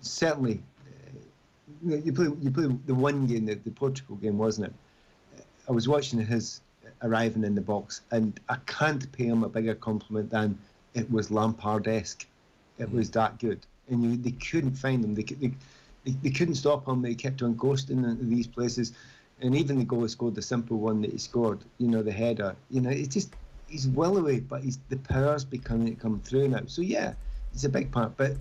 Certainly, you play the one game, the Portugal game, wasn't it? I was watching his arriving in the box, and I can't pay him a bigger compliment than it was Lampard-esque. It was that good, and they couldn't find him. They couldn't stop him. They kept on ghosting into these places, and even the goal he scored, the simple one that he scored, the header. It's just, he's well away, but the power's becoming to come through now. So yeah, it's a big part. But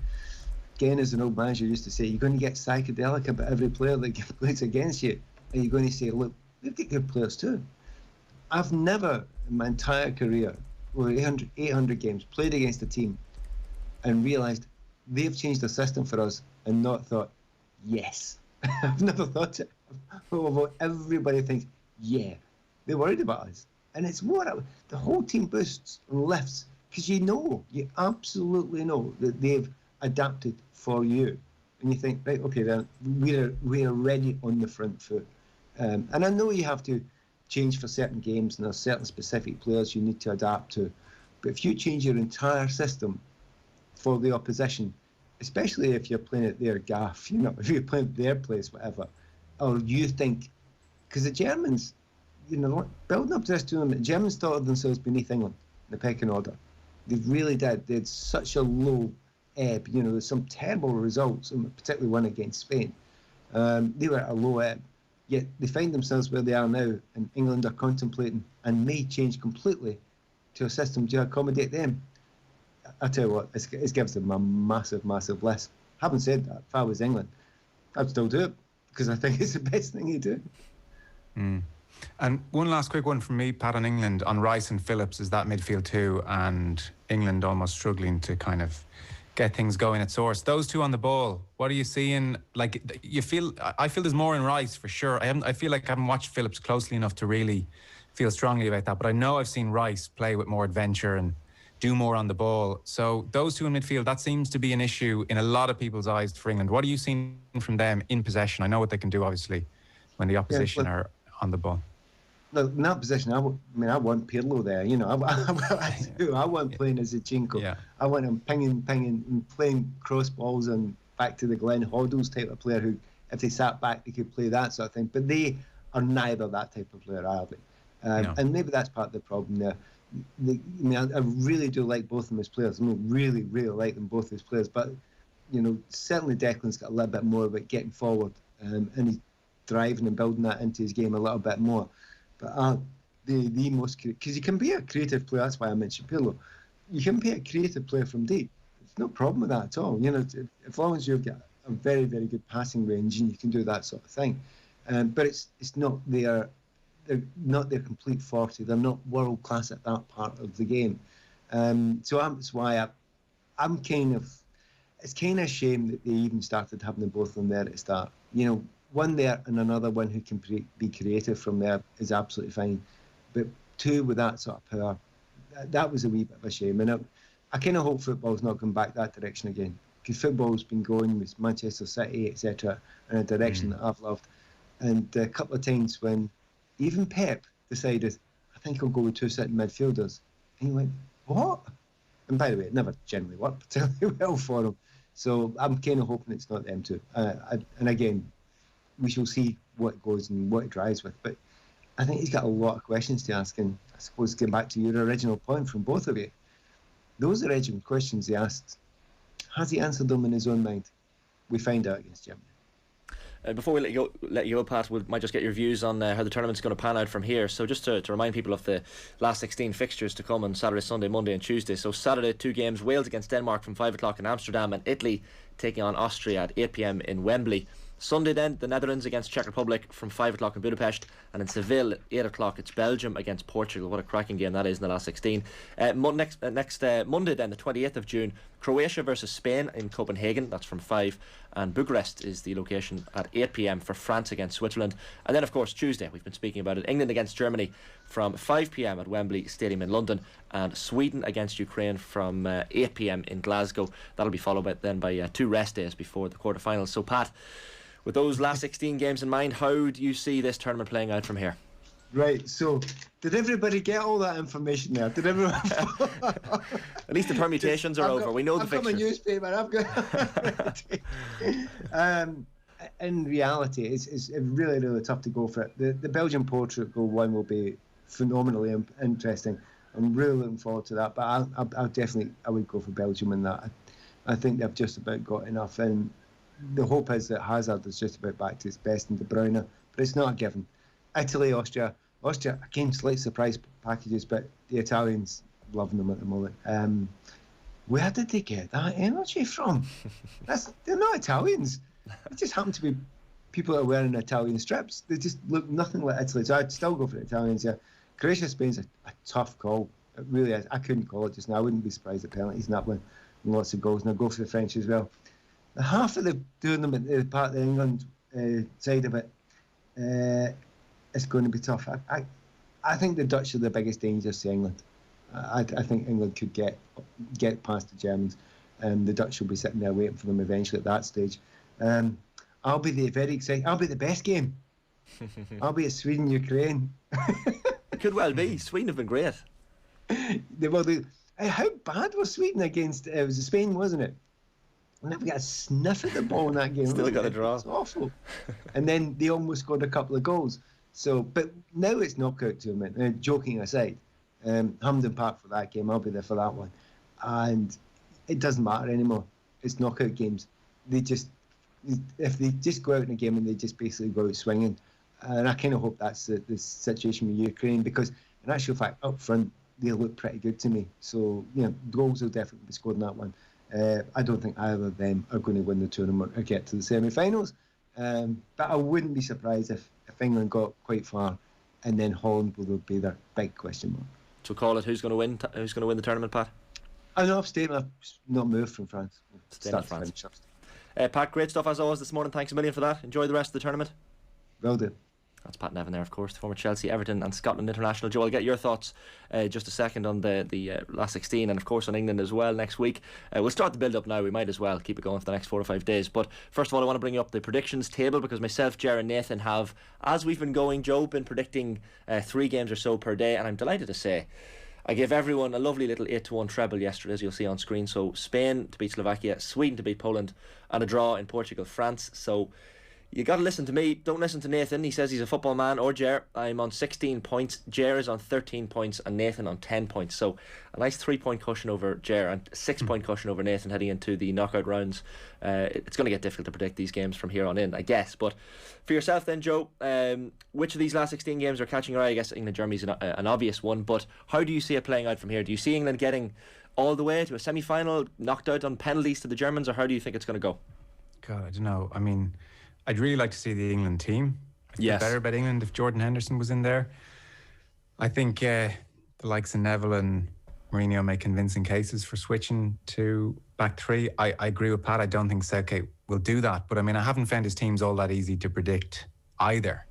again, as an old manager used to say, you're going to get psychedelic about every player that plays against you, and you're going to say, look, we've got good players too. I've never in my entire career, with 800 games, played against a team and realised they've changed the system for us and not thought, yes. I've never thought it. Although everybody thinks, yeah, they're worried about us. And it's more, the whole team boosts and lifts, because you absolutely know that they've adapted for you. And you think, right, okay, then we're already on the front foot. And I know you have to change for certain games and there's certain specific players you need to adapt to. But if you change your entire system for the opposition, especially if you're playing at their gaff, if you're playing at their place, whatever, or you think, because the Germans, building up to this tournament, the Germans thought of themselves beneath England in the pecking order. They really did. They had such a low ebb. There's some terrible results, and particularly one against Spain. They were at a low ebb. Yet they find themselves where they are now, and England are contemplating and may change completely to a system to accommodate them. I tell you what, it gives them a massive, massive bliss. Having said that, if I was England, I'd still do it, because I think it's the best thing you do.
And one last quick one from me, Pat, on England, on Rice and Phillips, is that midfield too, and England almost struggling to kind of get things going at source. Those two on the ball, what are you seeing? Like, I feel there's more in Rice for sure. I feel like I haven't watched Phillips closely enough to really feel strongly about that, but I know I've seen Rice play with more adventure and do more on the ball. So those two in midfield, that seems to be an issue in a lot of people's eyes for England. What are you seeing from them in possession? I know what they can do, obviously, when the opposition are on the ball.
Look, in that position, I want Pirlo there. I want playing as a Zinchenko. Yeah. I want him pinging, and playing cross balls and back to the Glenn Hoddles type of player who, if they sat back, they could play that sort of thing. But they are neither that type of player, are they? No. And maybe that's part of the problem there. I really do like both of them as players. Really, really like them both as players. But, certainly Declan's got a little bit more about getting forward, and he's driving and building that into his game a little bit more. But the most, because you can be a creative player. That's why I mentioned Pirlo. You can be a creative player from deep. There's no problem with that at all. As long as you've got a very, very good passing range and you can do that sort of thing. But it's not they're not their complete forte. They're not world class at that part of the game. So that's why I'm kind of. It's kind of a shame that they even started having them both on there at the start. One there and another one who can be creative from there is absolutely fine. But two with that sort of power, that was a wee bit of a shame. And I kind of hope football's not going back that direction again. Because football's been going with Manchester City, etc., in a direction that I've loved. And a couple of times when even Pep decided, I think I'll go with two sitting midfielders. And he went, what? And by the way, it never generally worked particularly well for him. So I'm kind of hoping it's not them two. And again, we shall see what it goes and what it drives with. But I think he's got a lot of questions to ask. And I suppose getting back to your original point from both of you, those original questions he asked, has he answered them in his own mind? We find out against Germany.
Before we let you go, Pat, we might just get your views on how the tournament's going to pan out from here. So just to remind people of the last 16 fixtures to come on Saturday, Sunday, Monday and Tuesday. So Saturday, 2 games, Wales against Denmark from 5 o'clock in Amsterdam, and Italy taking on Austria at 8 p.m. in Wembley. Sunday then, the Netherlands against Czech Republic from 5 o'clock in Budapest, and in Seville at 8 o'clock it's Belgium against Portugal. What a cracking game that is in the last 16. Next Monday then, the 28th of June, Croatia versus Spain in Copenhagen, that's from 5, and Bucharest is the location at 8 p.m. for France against Switzerland. And then of course Tuesday, we've been speaking about it, England against Germany from 5 p.m. at Wembley Stadium in London, and Sweden against Ukraine from 8 p.m. in Glasgow. That'll be followed by 2 rest days before the quarterfinals. So Pat, with those last 16 games in mind, how do you see this tournament playing out from here?
Right, so did everybody get all that information there? Did everyone?
At least the permutations are over. We know the fixtures.
I've got my newspaper. I've got. In reality, it's really, really tough to go for it. The Belgium-Portugal one will be phenomenally interesting. I'm really looking forward to that. But I would go for Belgium in that. I think they've just about got enough in. The hope is that Hazard is just about back to his best in De Bruyne, but it's not a given. Italy, Austria, again, slight surprise packages, but the Italians loving them at the moment. Where did they get that energy from? They're not Italians. They just happen to be people that are wearing Italian strips. They just look nothing like Italy. So I'd still go for the Italians, yeah. Croatia-Spain's a tough call. It really is. I couldn't call it just now. I wouldn't be surprised at penalties in that one. And lots of goals. And I'll go for the French as well. The half of the tournament, part of the England side of it, it's going to be tough. I think the Dutch are the biggest dangers to England. I think England could get past the Germans, and the Dutch will be sitting there waiting for them eventually at that stage. I'll be very excited. I'll be the best game. I'll be at Sweden-Ukraine.
Could well be. Sweden have been great.
How bad was Sweden against? It was Spain, wasn't it? I never got a sniff at the ball in that game.
Still got a draw.
It's awful. And then they almost scored a couple of goals. So, but now it's knockout tournament. Joking aside, Hampden Park for that game. I'll be there for that one. And it doesn't matter anymore. It's knockout games. If they just go out in a game and they just basically go out swinging, and I kind of hope that's the situation with Ukraine, because in actual fact, up front, they look pretty good to me. So, goals will definitely be scored in that one. I don't think either of them are going to win the tournament or get to the semi-finals. But I wouldn't be surprised if England got quite far, and then Holland will be their big question mark.
So call it. Who's going to win? Who's going to win the tournament, Pat?
I know I've not moved from France.
Staying in France. Pat, great stuff as always this morning. Thanks a million for that. Enjoy the rest of the tournament.
Will do.
That's Pat Nevin there, of course, the former Chelsea, Everton and Scotland international. Joe, I'll get your thoughts just a second on the last 16 and of course on England as well next week. We'll start the build up now. We might as well keep it going for the next 4 or 5 days. But first of all, I want to bring you up the predictions table, because myself, Ger and Nathan have, as we've been going, Joe, been predicting 3 games or so per day, and I'm delighted to say I gave everyone a lovely little 8-1 treble yesterday, as you'll see on screen. So Spain to beat Slovakia, Sweden to beat Poland, and a draw in Portugal, France. So you got to listen to me. Don't listen to Nathan. He says he's a football man, or Ger. I'm on 16 points. Ger is on 13 points, and Nathan on 10 points. So a nice 3-point cushion over Ger and 6-point cushion over Nathan heading into the knockout rounds. It's going to get difficult to predict these games from here on in, I guess. But for yourself then, Joe, which of these last 16 games are catching your eye? I guess England-Germany's an obvious one, but how do you see it playing out from here? Do you see England getting all the way to a semi-final, knocked out on penalties to the Germans, or how do you think it's going to go?
God, I don't know. I mean, I'd really like to see the England team. I'd feel better about England if Jordan Henderson was in there. I think the likes of Neville and Mourinho make convincing cases for switching to back 3. I agree with Pat. I don't think Southgate will do that. But I mean, I haven't found his teams all that easy to predict either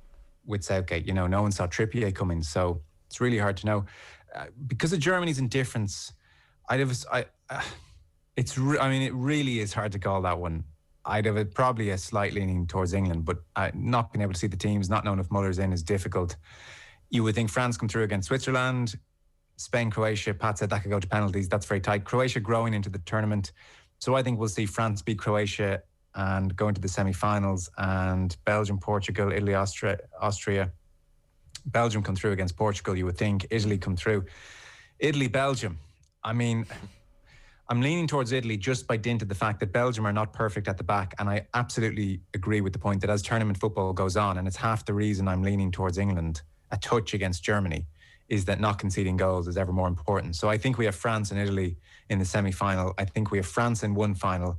with Southgate. No one saw Trippier coming, so it's really hard to know. Because of Germany's indifference, it really is hard to call that one. I'd have probably a slight leaning towards England, but not being able to see the teams, not knowing if Muller's in is difficult. You would think France come through against Switzerland, Spain, Croatia. Pat said that could go to penalties. That's very tight. Croatia growing into the tournament. So I think we'll see France beat Croatia and go into the semi-finals, and Belgium, Portugal, Italy, Austria. Belgium come through against Portugal, you would think. Italy come through. Italy, Belgium. I mean, I'm leaning towards Italy just by dint of the fact that Belgium are not perfect at the back, and I absolutely agree with the point that as tournament football goes on, and it's half the reason I'm leaning towards England a touch against Germany, is that not conceding goals is ever more important. So I think we have France and Italy in the semi-final. I think we have France in one final,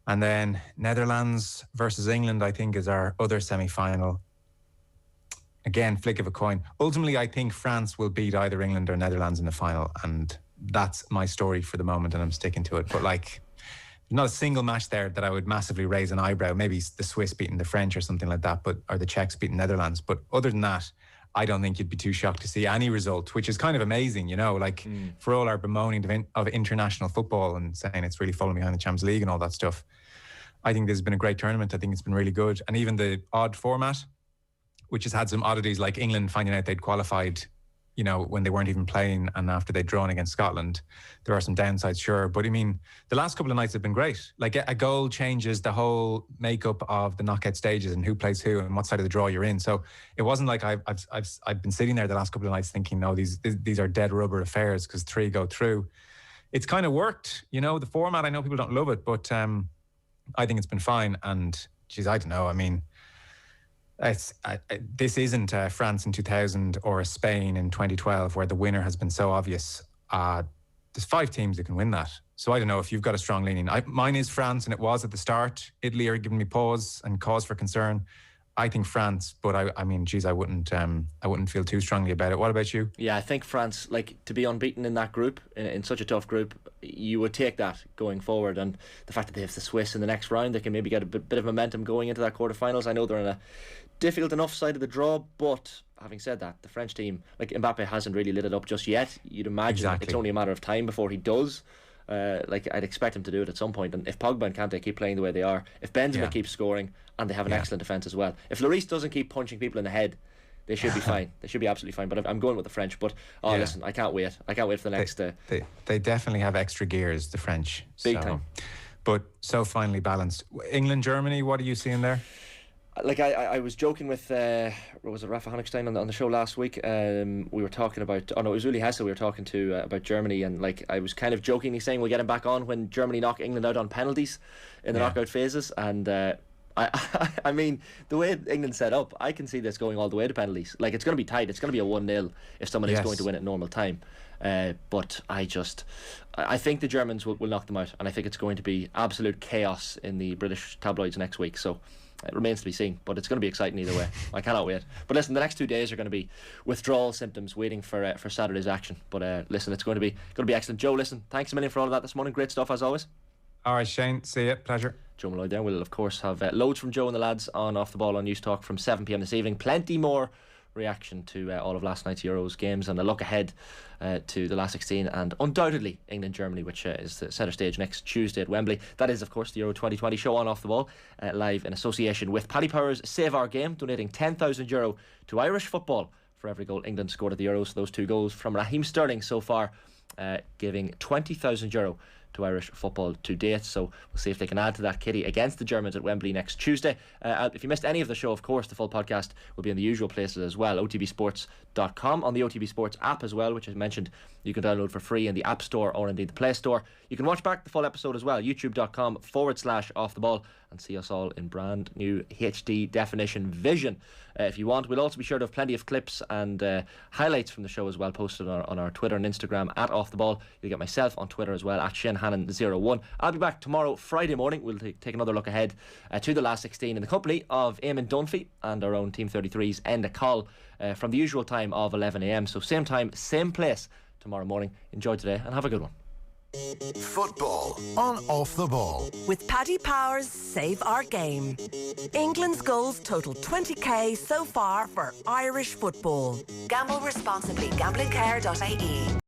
and then Netherlands versus England, I think, is our other semi-final. Again, flick of a coin. Ultimately, I think France will beat either England or Netherlands in the final, and that's my story for the moment, and I'm sticking to it. But there's not a single match there that I would massively raise an eyebrow. Maybe the Swiss beating the French or something like that, or the Czechs beating Netherlands. But other than that, I don't think you'd be too shocked to see any result, which is kind of amazing, for all our bemoaning of international football and saying it's really falling behind the Champions League and all that stuff. I think this has been a great tournament. I think it's been really good. And even the odd format, which has had some oddities, like England finding out they'd qualified when they weren't even playing, and after they'd drawn against Scotland. There are some downsides, sure. But I mean, the last couple of nights have been great. Like, a goal changes the whole makeup of the knockout stages and who plays who and what side of the draw you're in. So it wasn't like I've been sitting there the last couple of nights thinking, no, these are dead rubber affairs because 3 go through. It's kind of worked, the format. I know people don't love it, but I think it's been fine. And geez, I don't know. I mean, this isn't France in 2000 or Spain in 2012 where the winner has been so obvious. There's 5 teams that can win that. So I don't know if you've got a strong leaning. Mine is France, and it was at the start. Italy are giving me pause and cause for concern. I think France, but I mean, geez, I wouldn't feel too strongly about it. What about you?
Yeah, I think France, like, to be unbeaten in that group, in such a tough group, you would take that going forward. And the fact that they have the Swiss in the next round, they can maybe get a bit of momentum going into that quarterfinals. I know they're in a difficult enough side of the draw, but having said that, the French team, like, Mbappe hasn't really lit it up just yet. You'd imagine it's only a matter of time before he does. Like, I'd expect him to do it at some point. And if Pogba and Kante keep playing the way they are, if Benzema keeps scoring, and they have an excellent defence as well, if Lloris doesn't keep punching people in the head, they should be fine. They should be absolutely fine. But I'm going with the French. But listen, I can't wait. I can't wait for the next.
They definitely have extra gears, the French.
Big time.
But so finely balanced. England, Germany. What are you seeing there?
Like, I was joking with was it Rafa Honigstein on the show last week? We were talking about, it was Uli Hesse we were talking to about Germany, and like, I was kind of jokingly saying we'll get him back on when Germany knock England out on penalties in the knockout phases. And I mean, the way England set up, I can see this going all the way to penalties. Like, it's going to be tight. It's going to be a 1-0 if someone is going to win at normal time. But I think the Germans will knock them out, and I think it's going to be absolute chaos in the British tabloids next week. So it remains to be seen, but it's going to be exciting either way. I cannot wait. But listen, the next 2 days are going to be withdrawal symptoms, waiting for Saturday's action. But listen, it's going to be excellent. Joe, listen, thanks a million for all of that this morning. Great stuff as always.
All right, Shane, see you. Pleasure.
Joe Molloy there. We'll of course have loads from Joe and the lads on Off the Ball on News Talk from 7 p.m. this evening. Plenty more reaction to all of last night's Euros games, and a look ahead to the last 16, and undoubtedly England-Germany, which is the centre stage next Tuesday at Wembley. That is, of course, the Euro 2020 show on Off the Ball, live in association with Paddy Power's Save Our Game, donating €10,000 to Irish football for every goal England scored at the Euros. Those 2 goals from Raheem Sterling so far, giving €20,000 to Irish football to date. So we'll see if they can add to that kitty against the Germans at Wembley next Tuesday. If you missed any of the show, of course, the full podcast will be in the usual places as well. OTBSports.com, on the OTB Sports app as well, which I mentioned you can download for free in the App Store or indeed the Play Store. You can watch back the full episode as well, youtube.com/Off the Ball, and see us all in brand new HD definition vision if you want. We'll also be sure to have plenty of clips and highlights from the show as well, posted on our Twitter and Instagram at Off the Ball. You'll get myself on Twitter as well at ShaneHannon01. I'll be back tomorrow, Friday morning. We'll take another look ahead to the last 16 in the company of Eamon Dunphy and our own Team 33's Enda Call from the usual time of 11 a.m. So same time, same place tomorrow morning. Enjoy today and have a good one.
Football on Off the Ball.
With Paddy Power's Save Our Game. England's goals total 20k so far for Irish football. Gamble responsibly. Gamblingcare.ie.